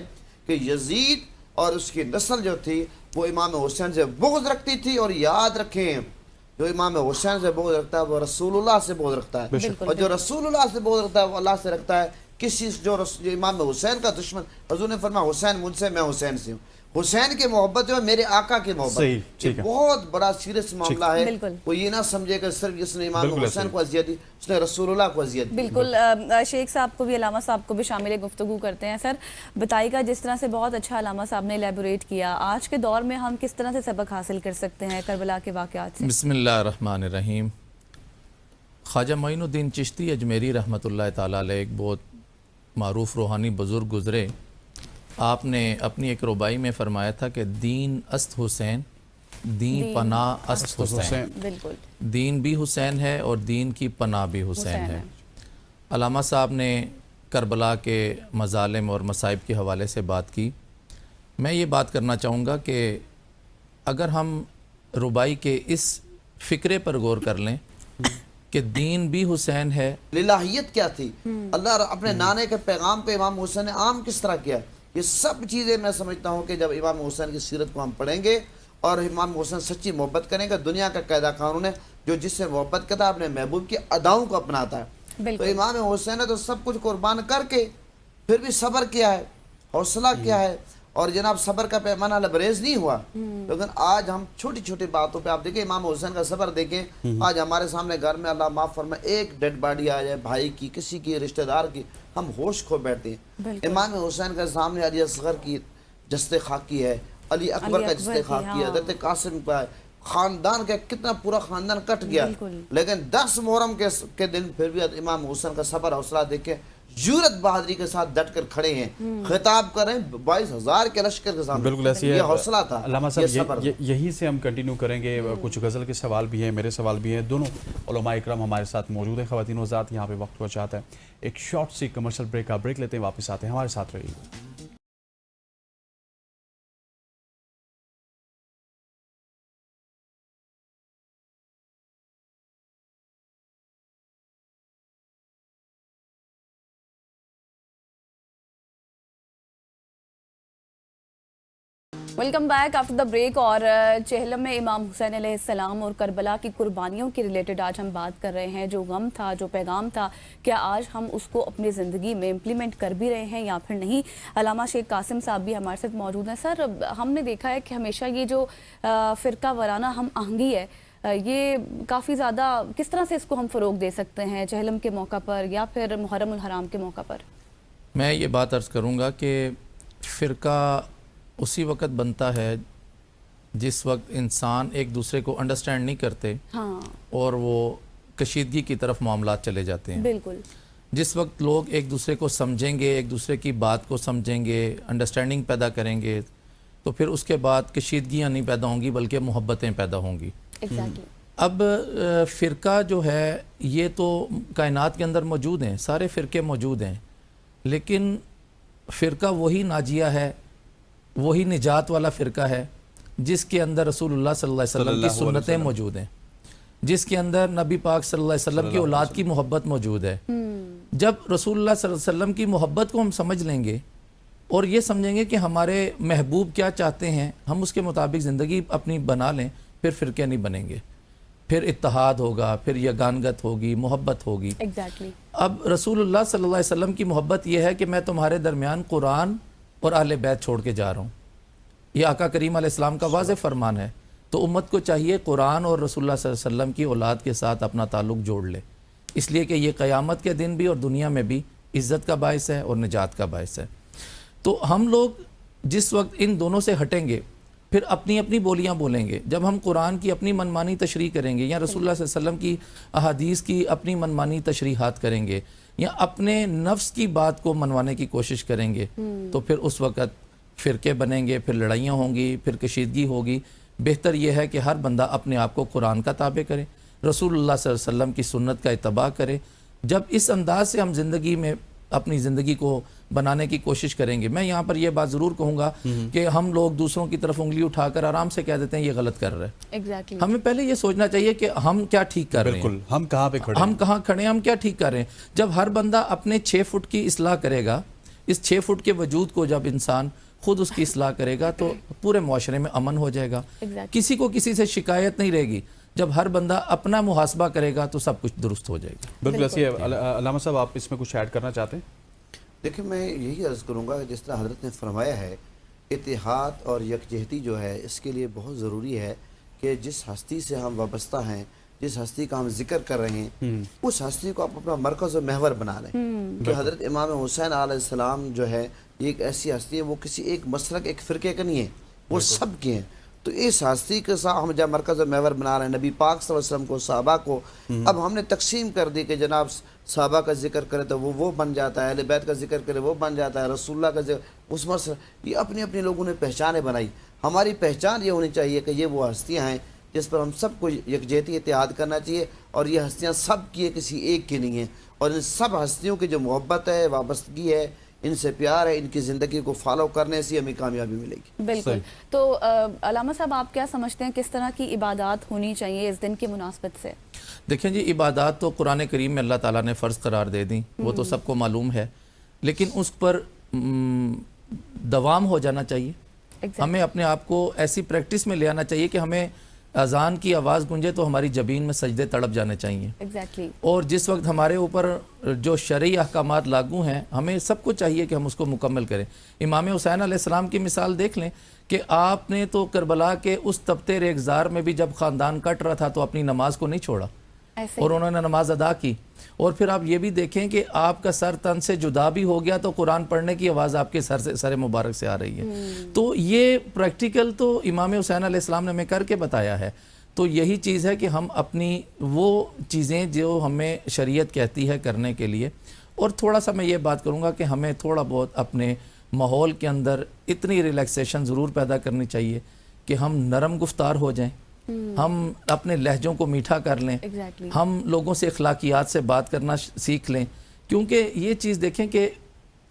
कि यजीद और उसकी नस्ल जो थी वो इमाम हुसैन से बुग़्ज़ रखती थी। और याद रखें, जो इमाम हुसैन से बुग़्ज़ रखता है वो रसूलुल्लाह से बुग़्ज़ रखता है, और जो रसूलुल्लाह से बुग़्ज़ रखता है वो अल्लाह से रखता है। किसी जो इमाम हुसैन का दुश्मन, हुज़ूर ने फरमाया हुसैन मुझसे, मैं हुसैन से हूँ। हुसैन की मोहब्बत जो है मेरे आका की मोहब्बत, ये बहुत बड़ा सीरियस मामला है। कोई ये ना समझे कि सिर्फ इसने इमाम हुसैन को अज़ियत दी, उसने रसूलुल्लाह को अज़ियत दी। बिल्कुल। शेख साहब को भी, अलामा साहब को भी शामिल गुफ्तगू करते हैं। सर बताइएगा, जिस तरह से बहुत अच्छा अलामा साहब ने एलैबोरेट किया, आज के दौर में हम किस तरह से सबक हासिल कर सकते हैं करबला के वाक़यात से? बिस्मिल्लाहिर्रहमानिर्रहीम। ख्वाजा मोइनुद्दीन चिश्ती अजमेरी रहमतुल्लाह ताला अलैह एक बहुत मारूफ़ रूहानी बुज़ुर्ग गुज़रे। आपने अपनी एक रुबाई में फरमाया था कि दीन अस्त हुसैन, दीन पनाह अस्त हुसैन। बिल्कुल, दीन भी हुसैन है और दीन की पनाह भी हुसैन है। अलामा साहब ने करबला के मज़ालिम और मसाइब के हवाले से बात की। मैं ये बात करना चाहूँगा कि अगर हम रुबाई के इस फ़िक्रे पर गौर कर लें कि दीन भी हुसैन है, लिलाहियत क्या थी, अल्लाह अपने नाने के पैगाम पे इमाम हुसैन ने आम किस तरह किया, ये सब चीज़ें मैं समझता हूँ कि जब इमाम हुसैन की सीरत को हम पढ़ेंगे और इमाम हुसैन सच्ची मोहब्बत करेंगे, दुनिया का कायदा कानून है जो जिससे मोहब्बत करता है अपने महबूब की अदाओं को अपनाता है। तो इमाम हुसैन ने तो सब कुछ कुर्बान करके फिर भी सब्र किया है, हौसला किया है, और जनाब सब्र का पैमाना लबरेज नहीं हुआ। लेकिन आज हम छोटी छोटी बातों पे आप देखें, इमाम हुसैन का सब्र देखें। आज हमारे सामने घर में अल्लाह माफ़ फरमाए एक डेड बॉडी आ जाए, भाई की, किसी की, रिश्तेदार की, हम होश खो बैठते हैं। इमाम हुसैन के सामने अली असगर की जस्ते खाकी है, अली अकबर का जस्ते खाकी है, हज़रत कासिम का है, ख़ानदान का कितना पूरा ख़ानदान कट गया, लेकिन 10 मुहर्रम के दिन फिर भी इमाम हुसैन का सब्र हौसला देखें, जुरत बहादुरी के साथ डट कर खड़े हैं, खिताब करें 22,000 के लश्कर के सामने। बिल्कुल ऐसी ये हौसला था। अल्लामा साहब यहीं से हम कंटिन्यू करेंगे। कुछ गज़ल के सवाल भी हैं, मेरे सवाल भी हैं, दोनों उलमा इकराम हमारे साथ मौजूद हैं। ख़वातीन व हज़रात, यहाँ पे वक्त हो जाता है, एक शॉर्ट सी कमर्शियल ब्रेक का ब्रेक लेते हैं, वापस आते हैं, हमारे साथ रहिए। Welcome back after the break. और चेहलम में इमाम हुसैन अलैहिस्सलाम और करबला की कुर्बानियों के रिलेटेड आज हम बात कर रहे हैं। जो गम था, जो पैगाम था, क्या आज हम उसको अपनी ज़िंदगी में इम्प्लीमेंट कर भी रहे हैं या फिर नहीं? अलामा शेख कासिम साहब भी हमारे साथ मौजूद हैं। सर, हमने देखा है कि हमेशा ये जो फ़िरका वाराना हम आहंगी है, ये काफ़ी ज़्यादा, किस तरह से इसको हम फ़रोग दे सकते हैं चेहलम के मौका पर या फिर मुहर्रम उल हराम के मौका पर? मैं ये बात अर्ज़ करूँगा कि फ़िरका उसी वक्त बनता है जिस वक्त इंसान एक दूसरे को अंडरस्टैंड नहीं करते, और वो कशीदगी की तरफ मामलात चले जाते हैं। बिल्कुल। जिस वक्त लोग एक दूसरे को समझेंगे, एक दूसरे की बात को समझेंगे, अंडरस्टैंडिंग पैदा करेंगे, तो फिर उसके बाद कशीदगियाँ नहीं पैदा होंगी बल्कि मोहब्बतें पैदा होंगी। अब फ़िरका जो है ये तो कायनात के अंदर मौजूद हैं, सारे फ़िरके मौजूद हैं, लेकिन फ़िरका वही नाजिया है, वही निजात वाला फ़िरका है जिसके अंदर रसूलुल्लाह सल्लल्लाहु अलैहि वसल्लम की सुन्नतें मौजूद हैं, जिसके अंदर नबी पाक सल्लल्लाहु अलैहि वसल्लम की औलाद की मोहब्बत मौजूद है। जब रसूलुल्लाह सल्लल्लाहु अलैहि वसल्लम की मोहब्बत को हम समझ लेंगे और ये समझेंगे कि हमारे महबूब क्या चाहते हैं, हम उसके मुताबिक ज़िंदगी अपनी बना लें, फिर फ़िरके नहीं बनेंगे, फिर इत्तेहाद होगा, फिर यगानगत होगी, मोहब्बत होगी। एग्जैक्टली। अब रसूलुल्लाह सल्लल्लाहु अलैहि वसल्लम की मोहब्बत यह है कि मैं तुम्हारे दरमियान कुरान और अहले बैत छोड़ के जा रहा हूँ। ये आका करीम अलैहिस्सलाम का वाज़ेह फरमान है। तो उम्मत को चाहिए कुरान और रसूलुल्लाह सल्लल्लाहु अलैहि वसल्लम की औलाद के साथ अपना ताल्लुक़ जोड़ ले, इसलिए कि ये क़यामत के दिन भी और दुनिया में भी इज़्ज़त का बायस है और निजात का बायस है। तो हम लोग जिस वक्त इन दोनों से हटेंगे, फिर अपनी अपनी बोलियां बोलेंगे। जब हम कुरान की अपनी मनमानी तशरीह करेंगे या रसूलुल्लाह सल्लल्लाहु अलैहि वसल्लम की अहादीस की अपनी मनमानी तशरीहात करेंगे या अपने नफ्स की बात को मनवाने की कोशिश करेंगे, तो फिर उस वक़्त फ़िरके बनेंगे, फिर लड़ाइयाँ होंगी, फिर कशीदगी होगी। बेहतर यह है कि हर बंदा अपने आप को कुरान का ताबे करे, रसूलुल्लाह सल्लल्लाहु अलैहि वसल्लम की सुन्नत का इत्तबा करे। जब इस अंदाज से हम ज़िंदगी में अपनी ज़िंदगी को बनाने की कोशिश करेंगे, मैं यहाँ पर यह बात ज़रूर कहूँगा कि हम लोग दूसरों की तरफ उंगली उठाकर आराम से कह देते हैं ये गलत कर रहे हैं। एग्जैक्टली। हमें पहले ये सोचना चाहिए कि हम क्या ठीक कर रहे हैं, बिल्कुल, हम कहाँ पे खड़े हम हैं। कहाँ खड़े हैं, हम क्या ठीक कर रहे हैं। जब हर बंदा अपने 6 फुट की इस्लाह करेगा, इस 6 फुट के वजूद को जब इंसान खुद उसकी इस्लाह करेगा तो पूरे मुआशरे में अमन हो जाएगा। किसी को किसी से शिकायत नहीं रहेगी। जब हर बंदा अपना मुहासबा करेगा तो सब कुछ दुरुस्त हो जाएगा। बिल्कुल ऐसे अल्लामा साहब, आप इसमें कुछ ऐड करना चाहते हैं? देखिए, मैं यही अर्ज़ करूँगा कि जिस तरह हज़रत ने फरमाया है, इत्तेहाद और यकजहती जो है इसके लिए बहुत ज़रूरी है कि जिस हस्ती से हम वाबस्ता हैं, जिस हस्ती का हम जिक्र कर रहे हैं, उस हस्ती को आप अपना मरकज़ और महवर बना लें। कि हज़रत इमाम हुसैन अलैहिस्सलाम जो है ये एक ऐसी हस्ती है, वो किसी एक मसलक एक फ़िरके का नहीं है, वो सब के हैं। तो इस हस्ती के साथ हम जब मरकज़ और महवर बना रहे हैं, नबी पाक सल्लल्लाहु अलैहि वसल्लम को, सहाबा को, अब हमने तकसीम कर दी कि जनाब सहाबा का जिक्र करे तो वो बन जाता है, अहले बैत का जिक्र करे वो बन जाता है, रसूलुल्लाह का जिक्र उस मसला, ये अपने अपने लोगों ने पहचानें बनाई। हमारी पहचान ये होनी चाहिए कि ये वो हस्तियाँ हैं जिस पर हम सबको यकजहती इत्तेहाद करना चाहिए, और ये हस्तियाँ सब की है, किसी एक की नहीं है। और इन सब हस्तियों की जो मोहब्बत है, वाबस्तगी है, इनसे प्यार है, इनकी ज़िंदगी को फॉलो करने से हमें कामयाबी मिलेगी। बिल्कुल। तो अल्लामा साहब, आप क्या समझते हैं किस तरह की इबादत होनी चाहिए इस दिन की मुनासबत से? देखें जी, इबादत तो कुरान करीम में अल्लाह ताला ने फ़र्ज़ करार दे दी, वो तो सबको मालूम है, लेकिन उस पर दवाम हो जाना चाहिए। हमें अपने आप को ऐसी प्रैक्टिस में ले आना चाहिए कि हमें अजान की आवाज़ गूंजे तो हमारी ज़बीन में सजदे तड़प जाने चाहिए। एग्जैक्टली। और जिस वक्त हमारे ऊपर जो शरई अहकामात लागू हैं, हमें सबको चाहिए कि हम उसको मुकम्मल करें। इमाम हुसैन अलैहिस्सलाम की मिसाल देख लें कि आपने तो करबला के उस तपते रेगज़ार में भी जब ख़ानदान कट रहा था तो अपनी नमाज को नहीं छोड़ा और उन्होंने नमाज अदा की। और फिर आप ये भी देखें कि आपका सर तन से जुदा भी हो गया तो कुरान पढ़ने की आवाज़ आपके सर मुबारक से आ रही है। तो ये प्रैक्टिकल तो इमाम हुसैन अलैहिस्सलाम ने हमें करके बताया है। तो यही चीज़ है कि हम अपनी वो चीज़ें जो हमें शरीयत कहती है करने के लिए, और थोड़ा सा मैं ये बात करूँगा कि हमें थोड़ा बहुत अपने माहौल के अंदर इतनी रिलैक्सेशन ज़रूर पैदा करनी चाहिए कि हम नरम गुफ्तार हो जाएं, हम अपने लहजों को मीठा कर लें, हम लोगों से अखलाकियात से बात करना सीख लें। क्योंकि ये चीज़ देखें कि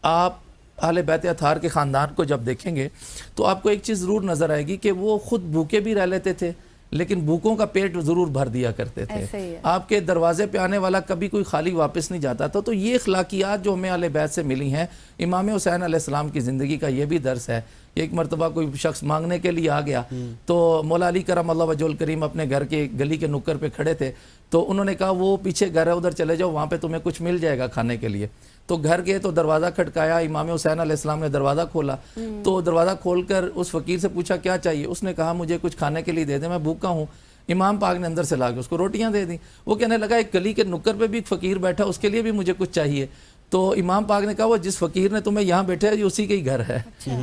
आप अहले बैत अताहर के ख़ानदान को जब देखेंगे तो आपको एक चीज़ ज़रूर नज़र आएगी कि वो ख़ुद भूखे भी रह लेते थे, लेकिन भूखों का पेट ज़रूर भर दिया करते थे। आपके दरवाजे पे आने वाला कभी कोई खाली वापस नहीं जाता था। तो ये अखलाकियात जो हमें अहले बैत से मिली हैं, इमाम हुसैन अलैहिस्सलाम की ज़िंदगी का ये भी दर्स है। एक मरतबा कोई शख्स मांगने के लिए आ गया तो मौला अली करम अल्लाह वजहुल करीम अपने घर के गली के नुक्कर पे खड़े थे, तो उन्होंने कहा वो पीछे घर है उधर चले जाओ, वहाँ पे तुम्हें कुछ मिल जाएगा खाने के लिए। तो घर गए तो दरवाज़ा खटकाया, इमाम हुसैन अलैहिस्सलाम ने दरवाज़ा खोला, तो दरवाज़ा खोलकर उस फ़कीर से पूछा क्या चाहिए। उसने कहा मुझे कुछ खाने के लिए दे दे, मैं भूखा हूँ। इमाम पाक ने अंदर से ला के उसको रोटियाँ दे दी। वो कहने लगा एक गली के नुक्कर पे भी एक फ़कीर बैठा, उसके लिए भी मुझे कुछ चाहिए। तो इमाम पाक ने कहा वो जिस फ़कीर ने तुम्हें यहाँ बैठे है उसी के ही घर है,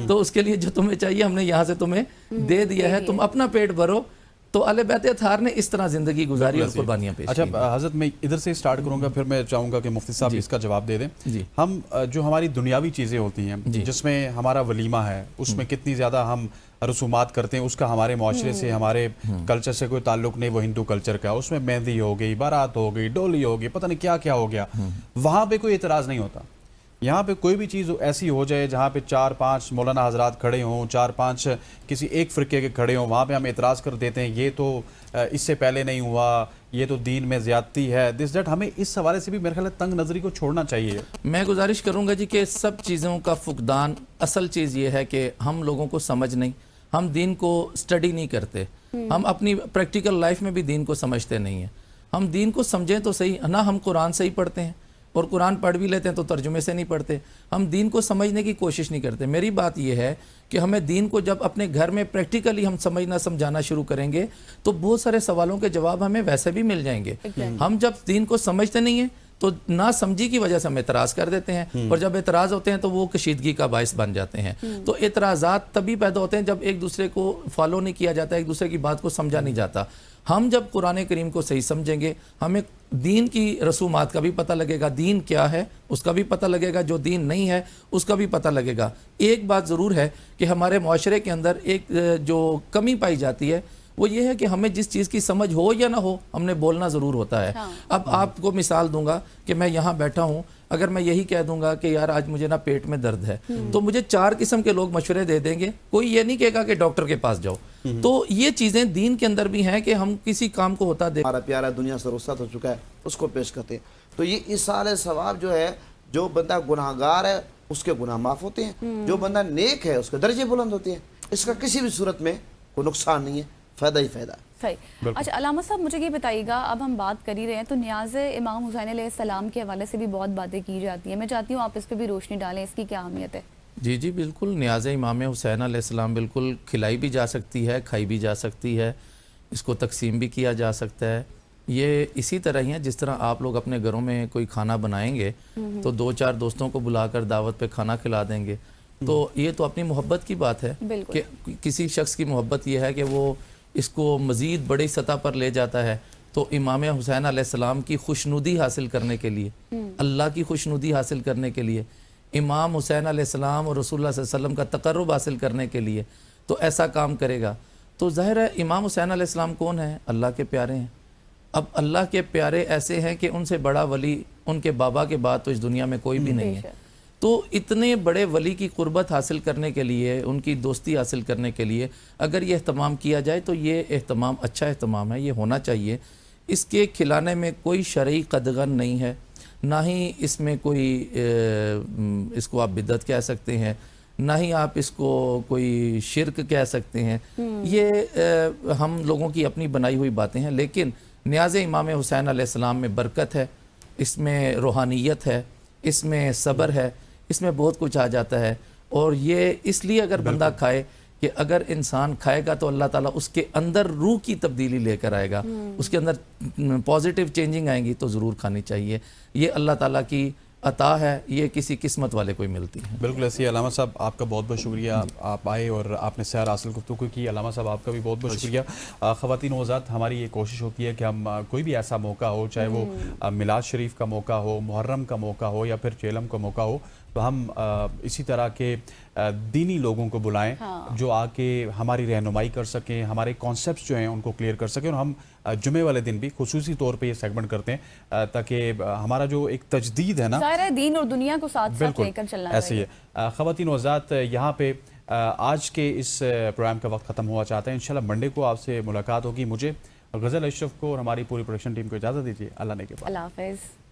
तो उसके लिए जो तुम्हें चाहिए हमने यहाँ से तुम्हें दे दिया है, तुम अपना पेट भरो। तो अहले बैत अताहर ने इस तरह ज़िंदगी गुजारी और कुर्बानियाँ पेश की। अच्छा हज़रत, मैं इधर से स्टार्ट करूँगा, फिर मैं चाहूँगा कि मुफ्ती साहब इसका जवाब दे दें। हम जो हमारी दुनियावी चीज़ें होती हैं, जिसमें हमारा वलीमा है, उसमें कितनी ज़्यादा हम रसूमात करते हैं, उसका हमारे माशरे से, हमारे कल्चर से कोई ताल्लुक नहीं, वो हिंदू कल्चर का, उसमें मेहंदी हो गई, बारात हो गई, डोली हो गई, पता नहीं क्या क्या हो गया, वहाँ पे कोई एतराज़ नहीं होता। यहाँ पे कोई भी चीज़ ऐसी हो जाए जहाँ पे 4-5 मौलाना हजरात खड़े हों, 4-5 किसी एक फ़िरके के खड़े हों, वहाँ पे हम एतराज़ कर देते हैं ये तो इससे पहले नहीं हुआ, ये तो दीन में ज़्यादती है, दिस दैट। हमें इस हवाले से भी मेरे ख्याल है तंग नज़री को छोड़ना चाहिए। मैं गुजारिश करूंगा जी कि सब चीज़ों का फुकदान, असल चीज़ ये है कि हम लोगों को समझ नहीं, हम दीन को स्टडी नहीं करते, हम अपनी प्रैक्टिकल लाइफ में भी दीन को समझते नहीं हैं। हम दीन को समझें तो सही ना, हम कुरान से ही पढ़ते हैं और कुरान पढ़ भी लेते हैं तो तर्जुमे से नहीं पढ़ते, हम दीन को समझने की कोशिश नहीं करते। मेरी बात यह है कि हमें दीन को जब अपने घर में प्रैक्टिकली हम समझना समझाना शुरू करेंगे तो बहुत सारे सवालों के जवाब हमें वैसे भी मिल जाएंगे। हम जब दीन को समझते नहीं हैं तो ना समझी की वजह से हम एतराज़ कर देते हैं, और जब एतराज़ होते हैं तो वो कशीदगी का बायस बन जाते हैं। तो एतराज़ात तभी पैदा होते हैं जब एक दूसरे को फॉलो नहीं किया जाता, एक दूसरे की बात को समझा नहीं जाता। हम जब कुरान करीम को सही समझेंगे, हमें दीन की रसूमात का भी पता लगेगा, दीन क्या है उसका भी पता लगेगा, जो दीन नहीं है उसका भी पता लगेगा। एक बात ज़रूर है कि हमारे माशरे के अंदर एक जो कमी पाई जाती है वो ये है कि हमें जिस चीज़ की समझ हो या ना हो, हमने बोलना ज़रूर होता है। हाँ। अब आपको मिसाल दूंगा कि मैं यहाँ बैठा हूँ, अगर मैं यही कह दूंगा कि यार आज मुझे ना पेट में दर्द है, तो मुझे 4 किस्म के लोग मशवरे दे देंगे, कोई ये नहीं कहेगा कि डॉक्टर के पास जाओ। तो ये चीज़ें दीन के अंदर भी हैं कि हम किसी काम को होता देख, हमारा प्यारा दुनिया से रुखसत हो चुका है, उसको पेश करते हैं। तो ये इसाले सवाब जो है, जो बंदा गुनाहगार है उसके गुनाह माफ़ होते हैं, जो बंदा नेक है उसके दर्जे बुलंद होते हैं। इसका किसी भी सूरत में कोई नुकसान नहीं है, फ़ायदा ही फ़ायदा। सही। अच्छा अलामा साहब, मुझे ये बताइएगा, अब हम बात कर ही रहे हैं तो न्याज़ इमाम हुसैन अलैहिस्सलाम के हवाले से भी बहुत बातें की जाती हैं, मैं चाहती हूँ आप इस पर भी रोशनी डालें, इसकी क्या अहमियत है? जी जी बिल्कुल, न्याज़ इमाम हुसैन अलैहिस्सलाम बिल्कुल खिलाई भी जा सकती है, खाई भी जा सकती है, इसको तकसीम भी किया जा सकता है। ये इसी तरह ही है जिस तरह आप लोग अपने घरों में कोई खाना बनाएंगे तो 2-4 दोस्तों को बुलाकर दावत पे खाना खिला देंगे, तो ये तो अपनी मोहब्बत की बात है कि किसी शख्स की मोहब्बत ये है कि वो इसको मज़ीद बड़ी सतह पर ले जाता है। तो इमाम हुसैन अलैहिस्सलाम की खुशनुदी हासिल करने के लिए, अल्लाह की खुशनुदी हासिल करने के लिए, इमाम हुसैन अलैहिस्सलाम और रसूलुल्लाह सल्लल्लाहु अलैहि वसल्लम का तक़र्रुब हासिल करने के लिए तो ऐसा काम करेगा। तो ज़ाहिर है इमाम हुसैन अलैहिस्सलाम कौन है? अल्लाह के प्यारे हैं। अब अल्लाह के प्यारे ऐसे हैं कि उनसे बड़ा वली उनके बाबा के बाद तो इस दुनिया में कोई भी नहीं है। तो इतने बड़े वली की कुर्बत हासिल करने के लिए, उनकी दोस्ती हासिल करने के लिए अगर ये एहतमाम किया जाए तो ये एहतमाम अच्छा एहतमाम है, ये होना चाहिए। इसके खिलाने में कोई शरई कदगन नहीं है, ना ही इसमें कोई इसको आप बिदअत कह सकते हैं, ना ही आप इसको कोई शिरक कह सकते हैं। ये हम लोगों की अपनी बनाई हुई बातें हैं, लेकिन न्याज़ इमाम हुसैन अलैहिस्सलाम में बरकत है, इसमें रूहानियत है, इसमें सब्र है, इसमें बहुत कुछ आ जाता है। और ये इसलिए अगर बंदा खाए कि अगर इंसान खाएगा तो अल्लाह ताला उसके अंदर रूह की तब्दीली लेकर आएगा, उसके अंदर पॉजिटिव चेंजिंग आएंगी, तो ज़रूर खानी चाहिए। ये अल्लाह ताला की अता है, ये किसी किस्मत वाले को ही मिलती है। बिल्कुल ऐसी। अलामा साहब आपका बहुत बहुत शुक्रिया, आप आए और आपने सैर हासिल गुफ्तगू की। अलामा साहब आपका भी बहुत बहुत शुक्रिया। ख़वातीन हज़रात, हमारी ये कोशिश होती है कि हम कोई भी ऐसा मौका हो, चाहे वो मिलाद शरीफ का मौका हो, मुहर्रम का मौका हो या फिर चेलम का मौका हो, तो हम इसी तरह के दीनी लोगों को बुलाएं जो आके हमारी रहनुमाई कर सकें, हमारे कॉन्सेप्ट्स जो हैं उनको क्लियर कर सकें। और हम जुमे वाले दिन भी खुसूसी तौर पे ये सेगमेंट करते हैं ताकि हमारा जो एक तजदीद है ना, सारा दीन और दुनिया को साथ साथ लेकर चलना ऐसे ही है। ख़वातीन हज़रात, यहाँ पे आज के इस प्रोग्राम का वक्त ख़त्म हुआ चाहता है। इंशाल्लाह मंडे को आपसे मुलाकात होगी। मुझे गज़ल अशरफ को और हमारी पूरी प्रोडक्शन टीम को इजाज़त दीजिए। अल्लाह ने के बाद। अल्लाह हाफ़िज़।